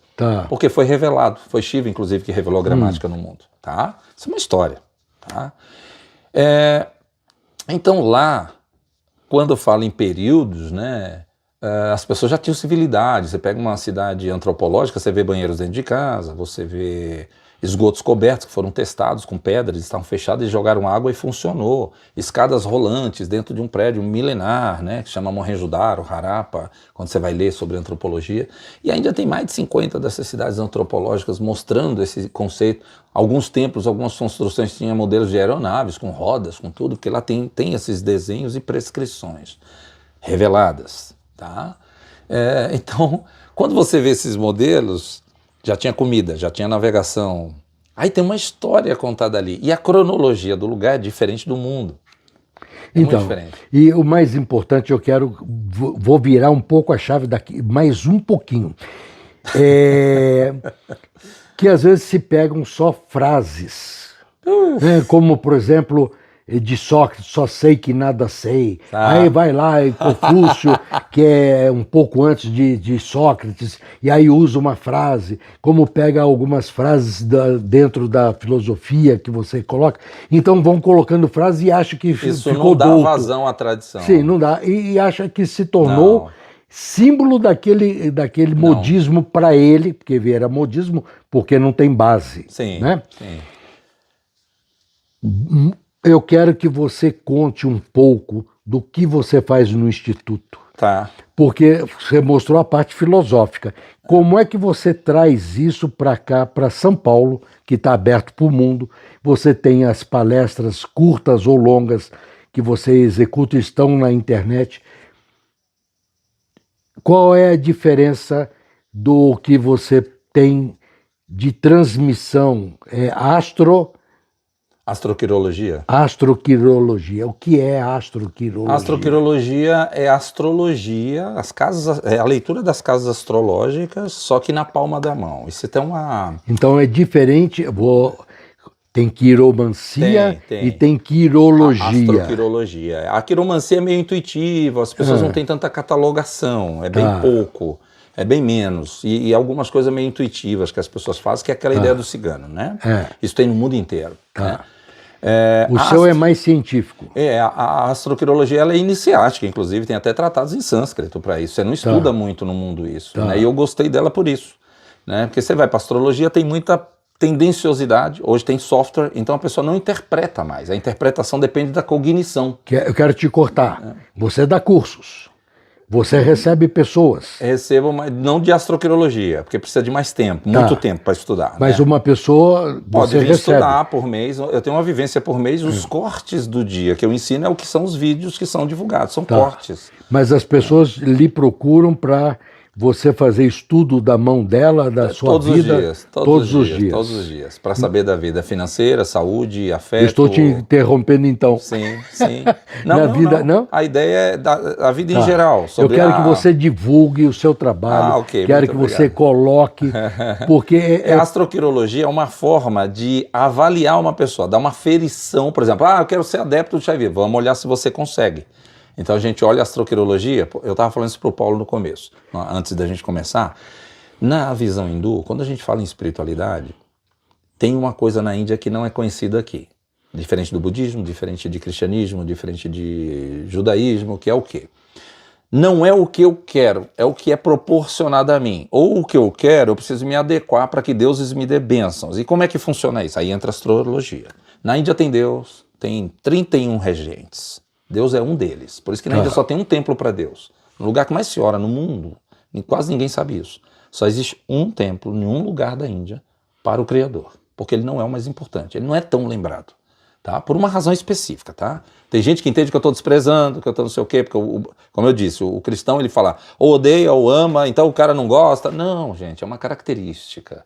porque foi revelado. Foi Shiva, inclusive, que revelou a gramática no mundo. Tá? Isso é uma história. Tá? Então lá, quando eu falo em períodos, né? As pessoas já tinham civilidade. Você pega uma cidade antropológica, você vê banheiros dentro de casa, você vê esgotos cobertos que foram testados com pedras, estavam fechados e jogaram água e funcionou. Escadas rolantes dentro de um prédio milenar, né, que chama Mohenjo-Daro, Harappa, quando você vai ler sobre antropologia. E ainda tem mais de 50 dessas cidades antropológicas mostrando esse conceito. Alguns templos, algumas construções tinham modelos de aeronaves com rodas, com tudo, porque lá tem esses desenhos e prescrições reveladas. Tá? Então, quando você vê esses modelos, já tinha comida, já tinha navegação. Aí tem uma história contada ali. E a cronologia do lugar é diferente do mundo. Muito diferente. E o mais importante, vou virar um pouco a chave daqui, mais um pouquinho. Que às vezes se pegam só frases. Como, por exemplo... de Sócrates, só sei que nada sei. Aí vai lá e Confúcio, que é um pouco antes de Sócrates, e aí usa uma frase, como pega algumas frases dentro da filosofia que você coloca. Então vão colocando frases e acha que isso ficou não dá douto. Vazão à tradição. Sim, não dá. E acha que se tornou símbolo daquele modismo para ele, porque era modismo, porque não tem base. Sim, né? sim. Eu quero que você conte um pouco do que você faz no Instituto. Tá. Porque você mostrou a parte filosófica. Como é que você traz isso para cá, para São Paulo, que está aberto para o mundo? Você tem as palestras curtas ou longas que você executa, estão na internet. Qual é a diferença do que você tem de transmissão? Astroquirologia? Astroquirologia. O que é astroquirologia? Astroquirologia é astrologia, é a leitura das casas astrológicas, só que na palma da mão. Isso tem uma... Então é diferente. Tem quiromancia e tem quirologia. Astroquirologia. A quiromancia é meio intuitiva, as pessoas não têm tanta catalogação, é bem pouco, é bem menos. E algumas coisas meio intuitivas que as pessoas fazem, que é aquela ideia do cigano, né? Isso tem no mundo inteiro. Né? O seu é mais científico. A astroquirologia ela é iniciática, inclusive tem até tratados em sânscrito para isso. Você não estuda muito no mundo isso. Né? E eu gostei dela por isso. Né? Porque você vai para astrologia, tem muita tendenciosidade, hoje tem software, então a pessoa não interpreta mais. A interpretação depende da cognição. Eu quero te cortar. Você dá cursos. Você recebe pessoas. Recebo, mas não de astroquirologia, porque precisa de mais tempo, muito tempo para estudar. Mas né? uma pessoa pode você vir recebe. Estudar por mês. Eu tenho uma vivência por mês. Os cortes do dia que eu ensino é o que são os vídeos que são divulgados, são cortes. Mas as pessoas lhe procuram para você fazer estudo da mão dela, da sua vida, todos os dias. Todos os dias, para saber da vida financeira, saúde, afeto. Eu estou te interrompendo então. Sim. Não? A ideia é da vida em geral. Eu quero que você divulgue o seu trabalho, quero que você coloque, porque... A astroquirologia é uma forma de avaliar uma pessoa, dar uma ferição, por exemplo, eu quero ser adepto do chá vivo, vamos olhar se você consegue. Então a gente olha a astroquirologia, eu estava falando isso para o Paulo no começo, antes da gente começar. Na visão hindu, quando a gente fala em espiritualidade, tem uma coisa na Índia que não é conhecida aqui. Diferente do budismo, diferente de cristianismo, diferente de judaísmo, que é o quê? Não é o que eu quero, é o que é proporcionado a mim. Ou o que eu quero, eu preciso me adequar para que Deus me dê bênçãos. E como é que funciona isso? Aí entra a astrologia. Na Índia tem Deus, tem 31 regentes. Deus é um deles. Por isso que na Índia só tem um templo para Deus. No lugar que mais se ora no mundo, quase ninguém sabe isso. Só existe um templo em um lugar da Índia para o Criador. Porque ele não é o mais importante. Ele não é tão lembrado. Tá? Por uma razão específica. Tá? Tem gente que entende que eu estou desprezando, que eu estou não sei o quê. Porque, como eu disse, o cristão ele fala ou odeia ou ama, então o cara não gosta. Não, gente, é uma característica.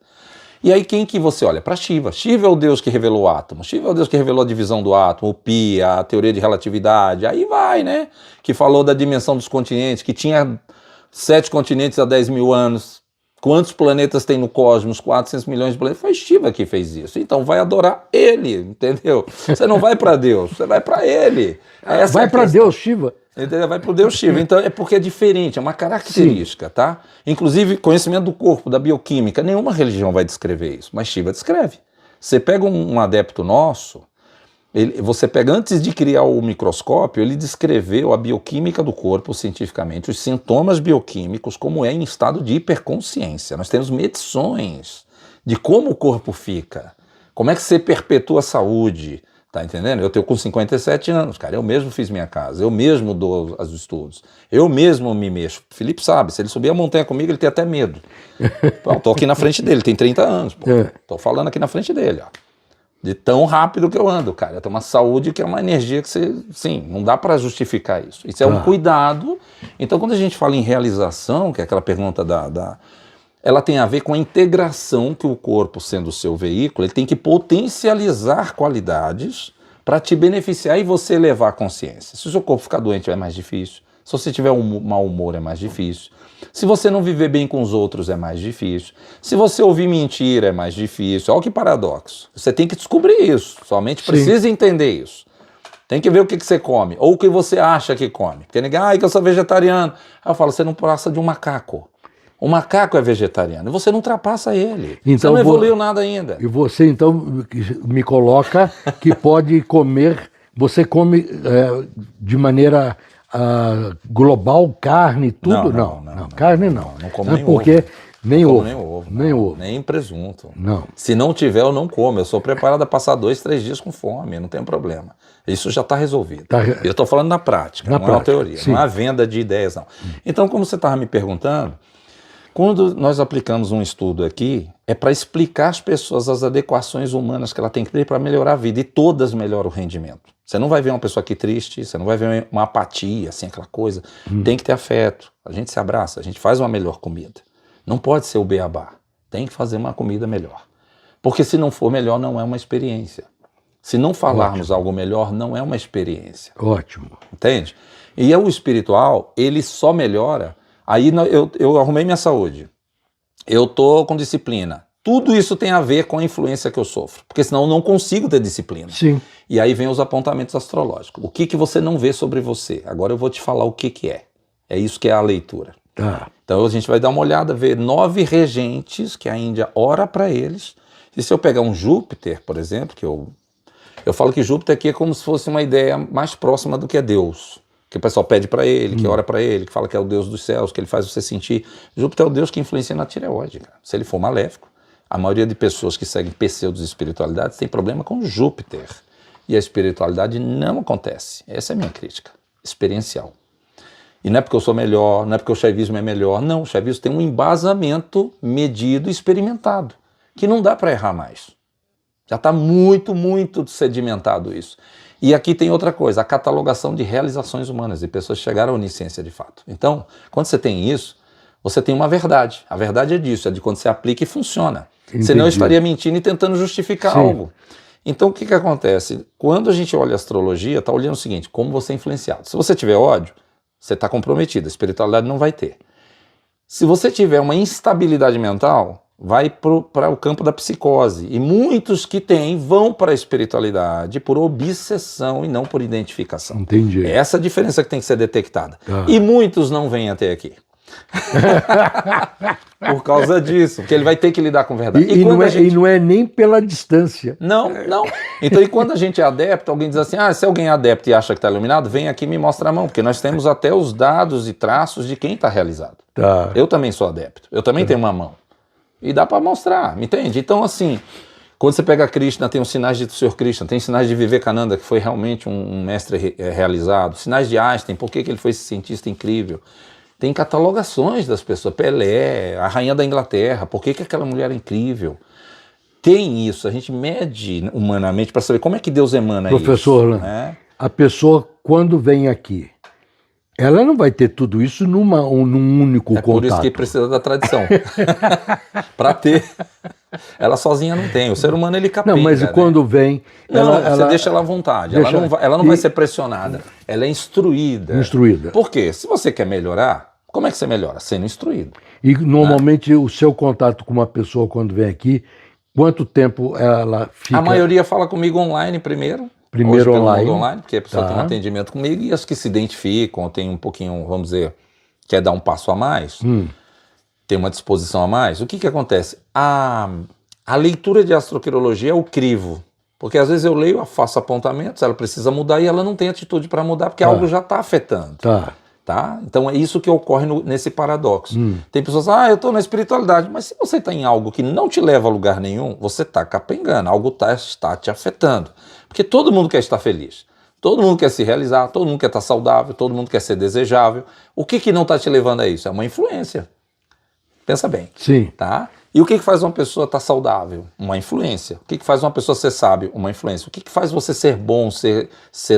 E aí quem que você olha? Para Shiva. Shiva é o Deus que revelou o átomo. Shiva é o Deus que revelou a divisão do átomo, o Pi, a teoria de relatividade. Aí vai, né? Que falou da dimensão dos continentes, que tinha 7 continentes há 10 mil anos. Quantos planetas tem no cosmos? 400 milhões de planetas. Foi Shiva que fez isso. Então vai adorar ele, entendeu? Você não vai para Deus, você vai para ele. Vai para Deus, Shiva. Entendeu? Vai para o Deus Shiva. Então é porque é diferente, é uma característica, tá? Inclusive, conhecimento do corpo, da bioquímica, nenhuma religião vai descrever isso, mas Shiva descreve. Você pega um adepto nosso, você pega antes de criar o microscópio, ele descreveu a bioquímica do corpo cientificamente, os sintomas bioquímicos, como é em estado de hiperconsciência. Nós temos medições de como o corpo fica, como é que você perpetua a saúde. Tá entendendo? Eu tenho com 57 anos, cara, eu mesmo fiz minha casa, eu mesmo dou os estudos, eu mesmo me mexo. O Felipe sabe, se ele subir a montanha comigo, ele tem até medo. Pô, tô aqui na frente dele, tem 30 anos, pô. Tô falando aqui na frente dele, ó. De tão rápido que eu ando, cara. Eu tenho uma saúde que é uma energia que você, sim, não dá para justificar isso. Isso é um cuidado. Então, quando a gente fala em realização, que é aquela pergunta ela tem a ver com a integração que o corpo, sendo o seu veículo, ele tem que potencializar qualidades para te beneficiar e você elevar a consciência. Se o seu corpo ficar doente é mais difícil, se você tiver um mau humor é mais difícil, se você não viver bem com os outros é mais difícil, se você ouvir mentira é mais difícil. Olha que paradoxo. Você tem que descobrir isso, somente precisa entender isso. Tem que ver o que você come, ou o que você acha que come. Porque ninguém, que eu sou vegetariano. Aí eu falo, você não passa de um macaco. O macaco é vegetariano, e você não ultrapassa ele. Então, você não evoluiu nada ainda. E você, então, me coloca que pode comer, você come de maneira global carne, tudo? Não, carne não. Não como nem porque ovo. Nem ovo. Nem presunto. Não. Se não tiver, eu não como. Eu sou preparado a passar 2, 3 dias com fome, não tem problema. Isso já está resolvido. Eu estou falando na prática, não é uma teoria, não é uma venda de ideias, não. Então, como você estava me perguntando, quando nós aplicamos um estudo aqui, é para explicar às pessoas as adequações humanas que ela tem que ter para melhorar a vida, e todas melhoram o rendimento. Você não vai ver uma pessoa aqui triste, você não vai ver uma apatia, assim, aquela coisa. Tem que ter afeto, a gente se abraça, a gente faz uma melhor comida. Não pode ser o beabá, tem que fazer uma comida melhor. Porque se não for melhor, não é uma experiência. Se não falarmos algo melhor, não é uma experiência. Ótimo. Entende? E o espiritual, ele só melhora. Aí eu arrumei minha saúde. Eu tô com disciplina. Tudo isso tem a ver com a influência que eu sofro. Porque senão eu não consigo ter disciplina. Sim. E aí vem os apontamentos astrológicos. O que você não vê sobre você? Agora eu vou te falar o que é. É isso que é a leitura. Tá. Então a gente vai dar uma olhada, ver 9 regentes que a Índia ora para eles. E se eu pegar um Júpiter, por exemplo, que eu falo que Júpiter aqui é como se fosse uma ideia mais próxima do que é Deus. Que o pessoal pede para ele, que ora para ele, que fala que é o Deus dos céus, que ele faz você sentir. Júpiter é o Deus que influencia na tireoide, cara. Se ele for maléfico, a maioria de pessoas que seguem pseudos espiritualidades tem problema com Júpiter. E a espiritualidade não acontece. Essa é a minha crítica, experiencial. E não é porque eu sou melhor, não é porque o chaivismo é melhor. Não, o chaivismo tem um embasamento medido e experimentado, que não dá para errar mais. Já está muito, muito sedimentado isso. E aqui tem outra coisa, a catalogação de realizações humanas, de pessoas que chegaram à onisciência de fato. Então, quando você tem isso, você tem uma verdade. A verdade é disso, é de quando você aplica e funciona. Entendi. Senão eu estaria mentindo e tentando justificar algo. Então, o que acontece? Quando a gente olha a astrologia, está olhando o seguinte, como você é influenciado. Se você tiver ódio, você está comprometido, a espiritualidade não vai ter. Se você tiver uma instabilidade mental, vai para o campo da psicose. E muitos que têm vão para a espiritualidade por obsessão e não por identificação. Entendi. É essa a diferença que tem que ser detectada. Ah. E muitos não vêm até aqui. Por causa disso, porque ele vai ter que lidar com verdade. E não é nem pela distância. Não. Então, e quando a gente é adepto, alguém diz assim, se alguém é adepto e acha que está iluminado, vem aqui e me mostra a mão, porque nós temos até os dados e traços de quem está realizado. Tá. Eu também sou adepto, eu também tenho uma mão. E dá para mostrar, me entende? Então, assim, quando você pega Krishna, tem os sinais de Sr. Krishna, tem sinais de Vivekananda, que foi realmente um mestre realizado, sinais de Einstein, por que ele foi esse cientista incrível? Tem catalogações das pessoas, Pelé, a rainha da Inglaterra, por que aquela mulher é incrível? Tem isso, a gente mede humanamente para saber como é que Deus emana isso. Professor, né? A pessoa quando vem aqui, ela não vai ter tudo isso num único contato. Por isso que precisa da tradição. Para ter. Ela sozinha não tem. O ser humano ele capenga. Não, mas quando vem... Você deixa ela à vontade. Ela não vai ser pressionada. Ela é instruída. Por quê? Se você quer melhorar, como é que você melhora? Sendo instruído. E normalmente o seu contato com uma pessoa quando vem aqui, quanto tempo ela fica? A maioria fala comigo online primeiro. Primeiro online, porque a pessoa tem um atendimento comigo, e as que se identificam, tem um pouquinho, vamos dizer, quer dar um passo a mais, tem uma disposição a mais, o que acontece? A leitura de astroquirologia é o crivo, porque às vezes eu leio, faço apontamentos, ela precisa mudar e ela não tem atitude para mudar, porque algo já está afetando. Tá? Então é isso que ocorre nesse paradoxo. Tem pessoas, eu estou na espiritualidade, mas se você está em algo que não te leva a lugar nenhum, você está capengando, algo está te afetando. Porque todo mundo quer estar feliz, todo mundo quer se realizar, todo mundo quer estar saudável, todo mundo quer ser desejável. O que não está te levando a isso? É uma influência. Pensa bem. Sim. Tá? E o que faz uma pessoa estar saudável? Uma influência. O que faz uma pessoa ser sábio? Uma influência. O que faz você ser bom, ser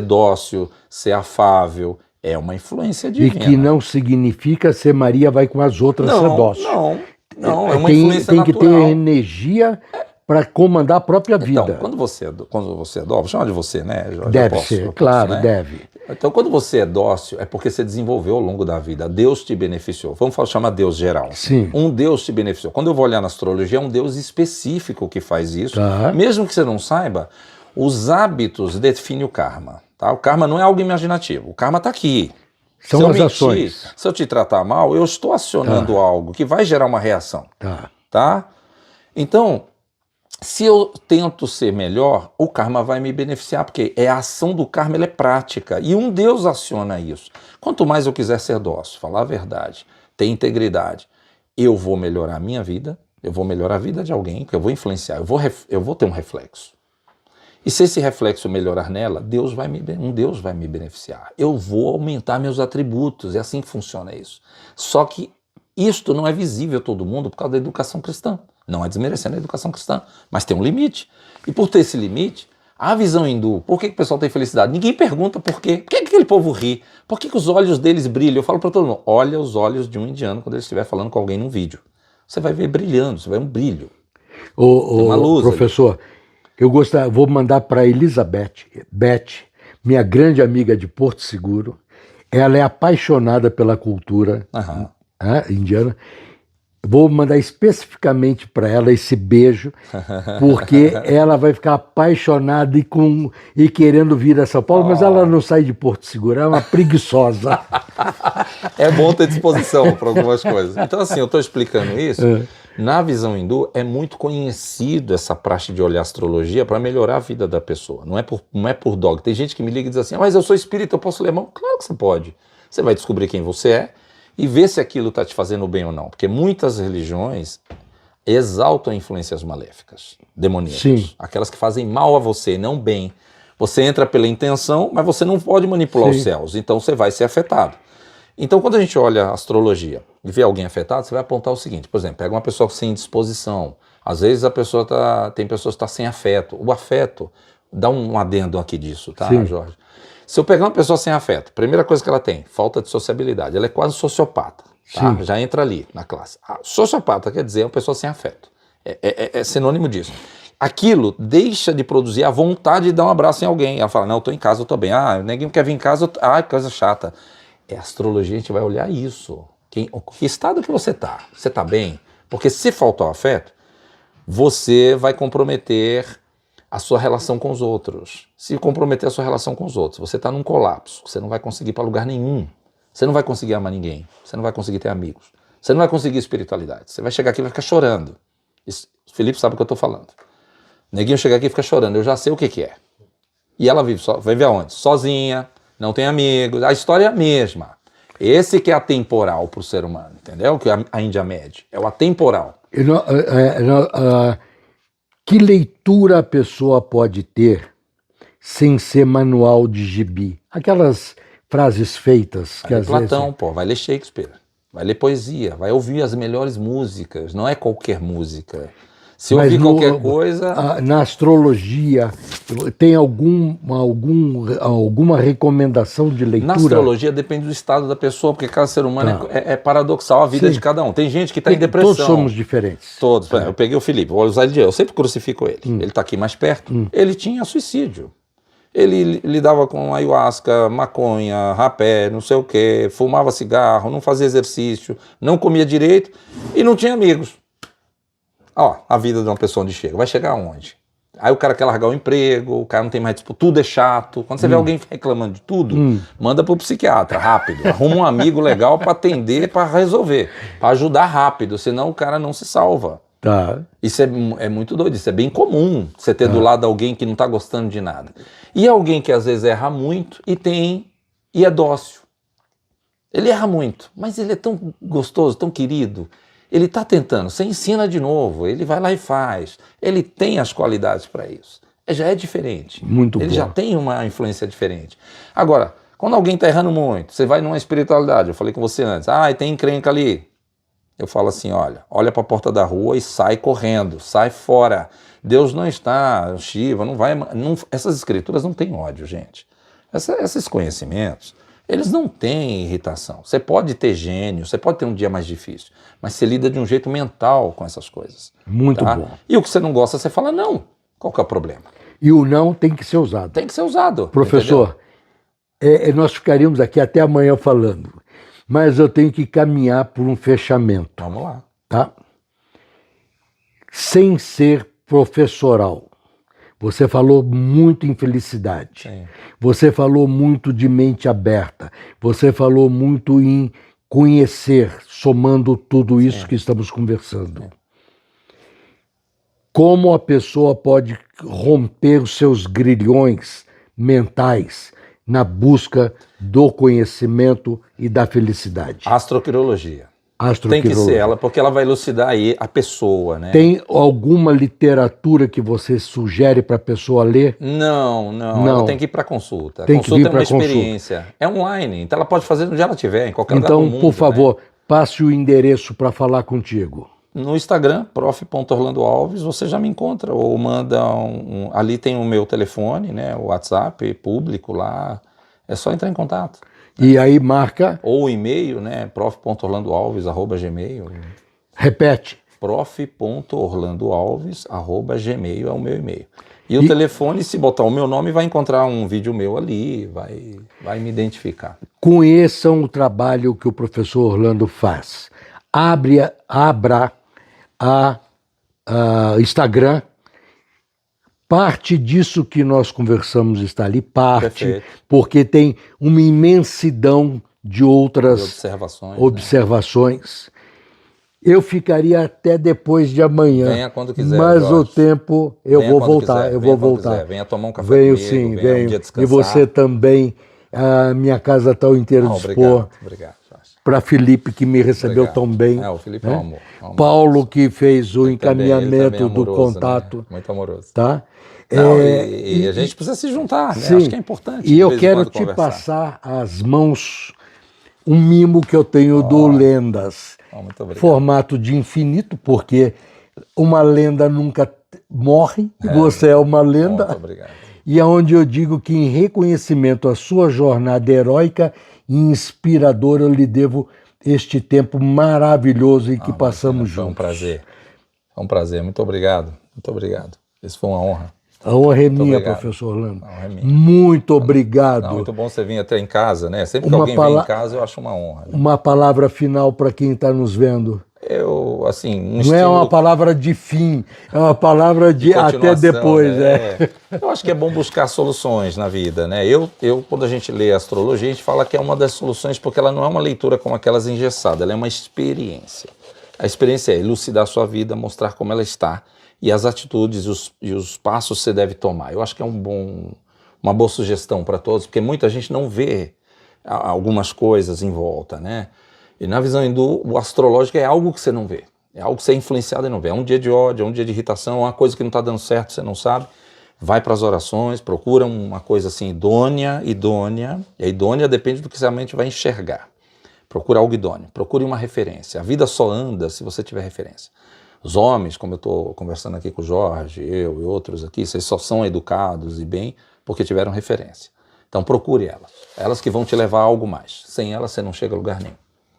dócil, ser afável? É uma influência divina. E que não significa ser Maria vai com as outras ser dócil. Não, é uma influência natural. Tem que ter energia para comandar a própria vida. Então, quando você é dócil, vou chamar de você, né, Jorge? Deve ser, claro, deve. Então, quando você é dócil, é porque você desenvolveu ao longo da vida. Deus te beneficiou. Vamos chamar Deus geral. Sim. Um Deus te beneficiou. Quando eu vou olhar na astrologia, é um Deus específico que faz isso. Tá. Mesmo que você não saiba, os hábitos definem o karma. Tá? O karma não é algo imaginativo. O karma está aqui. São as ações. Se eu te tratar mal, eu estou acionando algo que vai gerar uma reação. Tá? Então, se eu tento ser melhor, o karma vai me beneficiar, porque a ação do karma ela é prática. E um Deus aciona isso. Quanto mais eu quiser ser dócil, falar a verdade, ter integridade, eu vou melhorar a minha vida, eu vou melhorar a vida de alguém, porque eu vou influenciar, eu vou ter um reflexo. E se esse reflexo melhorar nela, um Deus vai me beneficiar. Eu vou aumentar meus atributos, é assim que funciona isso. Só que isto não é visível a todo mundo por causa da educação cristã. Não é desmerecendo a educação cristã, mas tem um limite. E por ter esse limite, A visão hindu, por que o pessoal tem felicidade? Ninguém pergunta por quê. Por que aquele povo ri? Por que os olhos deles brilham? Eu falo para todo mundo, olha os olhos de um indiano quando ele estiver falando com alguém num vídeo. Você vai ver brilhando, você vai ver um brilho. Uma luz professor, vou mandar para Elizabeth, minha grande amiga de Porto Seguro. Ela é apaixonada pela cultura indiana. Vou mandar especificamente para ela esse beijo, porque ela vai ficar apaixonada e querendo vir a São Paulo, mas ela não sai de Porto Seguro, é uma preguiçosa. É bom ter disposição para algumas coisas. Então, assim, eu estou explicando isso. Na visão hindu, é muito conhecido essa praxe de olhar astrologia para melhorar a vida da pessoa. Não é por dogma. Tem gente que me liga e diz assim, mas eu sou espírita, eu posso ler mão? Claro que você pode. Você vai descobrir quem você é e ver se aquilo está te fazendo bem ou não. Porque muitas religiões exaltam influências maléficas, demoníacas. Sim. Aquelas que fazem mal a você, não bem. Você entra pela intenção, mas você não pode manipular os céus. Então você vai ser afetado. Então quando a gente olha a astrologia e vê alguém afetado, você vai apontar o seguinte. Por exemplo, pega uma pessoa sem disposição. Às vezes tem pessoas que estão sem afeto. O afeto, dá um adendo aqui disso, tá, sim, Jorge? Se eu pegar uma pessoa sem afeto, primeira coisa que ela tem, falta de sociabilidade. Ela é quase sociopata, tá? Já entra ali na classe. A sociopata quer dizer uma pessoa sem afeto. É sinônimo disso. Aquilo deixa de produzir a vontade de dar um abraço em alguém. Ela fala, não, eu tô em casa, eu tô bem. Ah, ninguém quer vir em casa, que coisa chata. É astrologia, a gente vai olhar isso. Que estado que você tá? Você tá bem? Porque se faltar o afeto, você vai comprometer a sua relação com os outros. Se comprometer a sua relação com os outros, você está num colapso, você não vai conseguir ir para lugar nenhum, você não vai conseguir amar ninguém, você não vai conseguir ter amigos, você não vai conseguir espiritualidade, você vai chegar aqui e vai ficar chorando. O Felipe sabe o que eu estou falando. Neguinho chega aqui e fica chorando, eu já sei o que é. E ela vive aonde? Sozinha, não tem amigos, a história é a mesma. Esse que é atemporal para o ser humano, entendeu? Que a Índia mede, é o atemporal. Que leitura a pessoa pode ter sem ser manual de gibi? Aquelas frases feitas que às vezes... Platão, vai ler Shakespeare, vai ler poesia, vai ouvir as melhores músicas, não é qualquer música. Se ouvir qualquer coisa... Na astrologia, tem alguma recomendação de leitura? Na astrologia depende do estado da pessoa, porque cada ser humano é paradoxal a vida de cada um. Tem gente que está em depressão. Todos somos diferentes. Todos. Eu peguei o Felipe, vou usar ele, eu sempre crucifico ele. Ele está aqui mais perto. Ele tinha suicídio. Ele lidava com ayahuasca, maconha, rapé, não sei o quê, fumava cigarro, não fazia exercício, não comia direito e não tinha amigos. A vida de uma pessoa onde chega. Vai chegar aonde? Aí o cara quer largar o emprego, o cara não tem mais dispo, tudo é chato. Quando você vê alguém reclamando de tudo, manda pro psiquiatra, rápido. Arruma um amigo legal para atender, para resolver, para ajudar rápido, senão o cara não se salva. Tá. Isso é muito doido, isso é bem comum, você ter do lado alguém que não tá gostando de nada. E alguém que às vezes erra muito e é dócil. Ele erra muito, mas ele é tão gostoso, tão querido. Ele está tentando, você ensina de novo, ele vai lá e faz. Ele tem as qualidades para isso. Já é diferente. Muito bom. Ele já tem uma influência diferente. Agora, quando alguém está errando muito, você vai numa espiritualidade, eu falei com você antes, tem encrenca ali. Eu falo assim, olha para a porta da rua e sai correndo, sai fora. Deus não está, Shiva, não vai... essas escrituras não têm ódio, gente. Esses conhecimentos... Eles não têm irritação. Você pode ter gênio, você pode ter um dia mais difícil, mas você lida de um jeito mental com essas coisas. Muito bom. E o que você não gosta, você fala não. Qual que é o problema? E o não tem que ser usado. Tem que ser usado. Professor, nós ficaríamos aqui até amanhã falando, mas eu tenho que caminhar por um fechamento. Vamos lá. Tá? Sem ser professoral. Você falou muito em felicidade. Sim. Você falou muito de mente aberta. Você falou muito em conhecer, somando tudo isso que estamos conversando. Como a pessoa pode romper os seus grilhões mentais na busca do conhecimento e da felicidade? Astroquirologia. Tem que ser ela, porque ela vai elucidar aí a pessoa, né? Tem alguma literatura que você sugere para a pessoa ler? Não. Ela tem que ir para consulta. Consulta é uma experiência. É online, então ela pode fazer onde ela estiver, em qualquer lugar do mundo. Então, por favor, passe o endereço para falar contigo. no Instagram, prof.orlandoalves, você já me encontra, ou manda ali tem o meu telefone, né, o WhatsApp público lá, é só entrar em contato. E aí marca... Ou o e-mail, né, prof.orlandoalves@gmail. Repete. prof.orlandoalves@gmail é o meu e-mail. E o telefone, se botar o meu nome, vai encontrar um vídeo meu ali, vai me identificar. Conheçam o trabalho que o professor Orlando faz. Abra a Instagram. Parte disso que nós conversamos está ali, Perfeito. porque tem uma imensidão de outras observações. Né? Eu ficaria até depois de amanhã. Venha quando quiser, mas Jorge. O tempo eu vou voltar, eu vou voltar. Venha tomar um café venho, comigo, sim, venha venho. Um dia descansar. E você também, a minha casa está ao inteiro dispor. Obrigado, Jorge. Para Felipe, que me recebeu tão bem. O Felipe né? é um amor. Paulo, que fez o ele encaminhamento também é amoroso, do contato. Né? Muito amoroso. Tá? Não, e a gente precisa se juntar, né? Sim. Acho que é importante. E eu quero te passar às mãos um mimo que eu tenho do Lendas. Muito obrigado. Formato de infinito, porque uma lenda nunca morre, e você é uma lenda. Muito obrigado. E é onde eu digo que, em reconhecimento à sua jornada heróica e inspiradora, eu lhe devo este tempo maravilhoso em que passamos juntos. Foi um prazer. Foi um prazer. Muito obrigado. Muito obrigado. Isso foi uma honra. A honra é minha, professor Orlando. A honra é minha. Muito obrigado. Muito bom você vir até em casa, né? Sempre que alguém vem em casa, eu acho uma honra. Né? Uma palavra final para quem está nos vendo. Não é uma palavra de fim, é uma palavra de até depois. Né? Eu acho que é bom buscar soluções na vida, né? Quando a gente lê astrologia, a gente fala que é uma das soluções porque ela não é uma leitura como aquelas engessadas, ela é uma experiência. A experiência é elucidar a sua vida, mostrar como ela está e as atitudes e os passos que você deve tomar. Eu acho que é uma boa sugestão para todos, porque muita gente não vê algumas coisas em volta, né? E na visão hindu, o astrológico é algo que você não vê. É algo que você é influenciado e não vê. É um dia de ódio, é um dia de irritação, é uma coisa que não está dando certo, você não sabe. Vai para as orações, procura uma coisa assim idônea. E a idônea depende do que você realmente vai enxergar. Procura algo idôneo, procure uma referência. A vida só anda se você tiver referência. Os homens, como eu estou conversando aqui com o Jorge, eu e outros aqui, vocês só são educados e bem porque tiveram referência. Então procure elas. Elas que vão te levar a algo mais. Sem elas você não chega a lugar nenhum.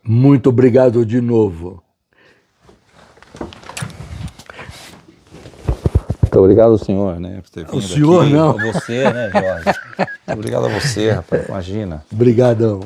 Muito obrigado de novo. Muito obrigado ao senhor, né? Por ter vindo o senhor aqui. não. A você, né, Jorge? Muito obrigado a você, rapaz. Imagina. Obrigadão.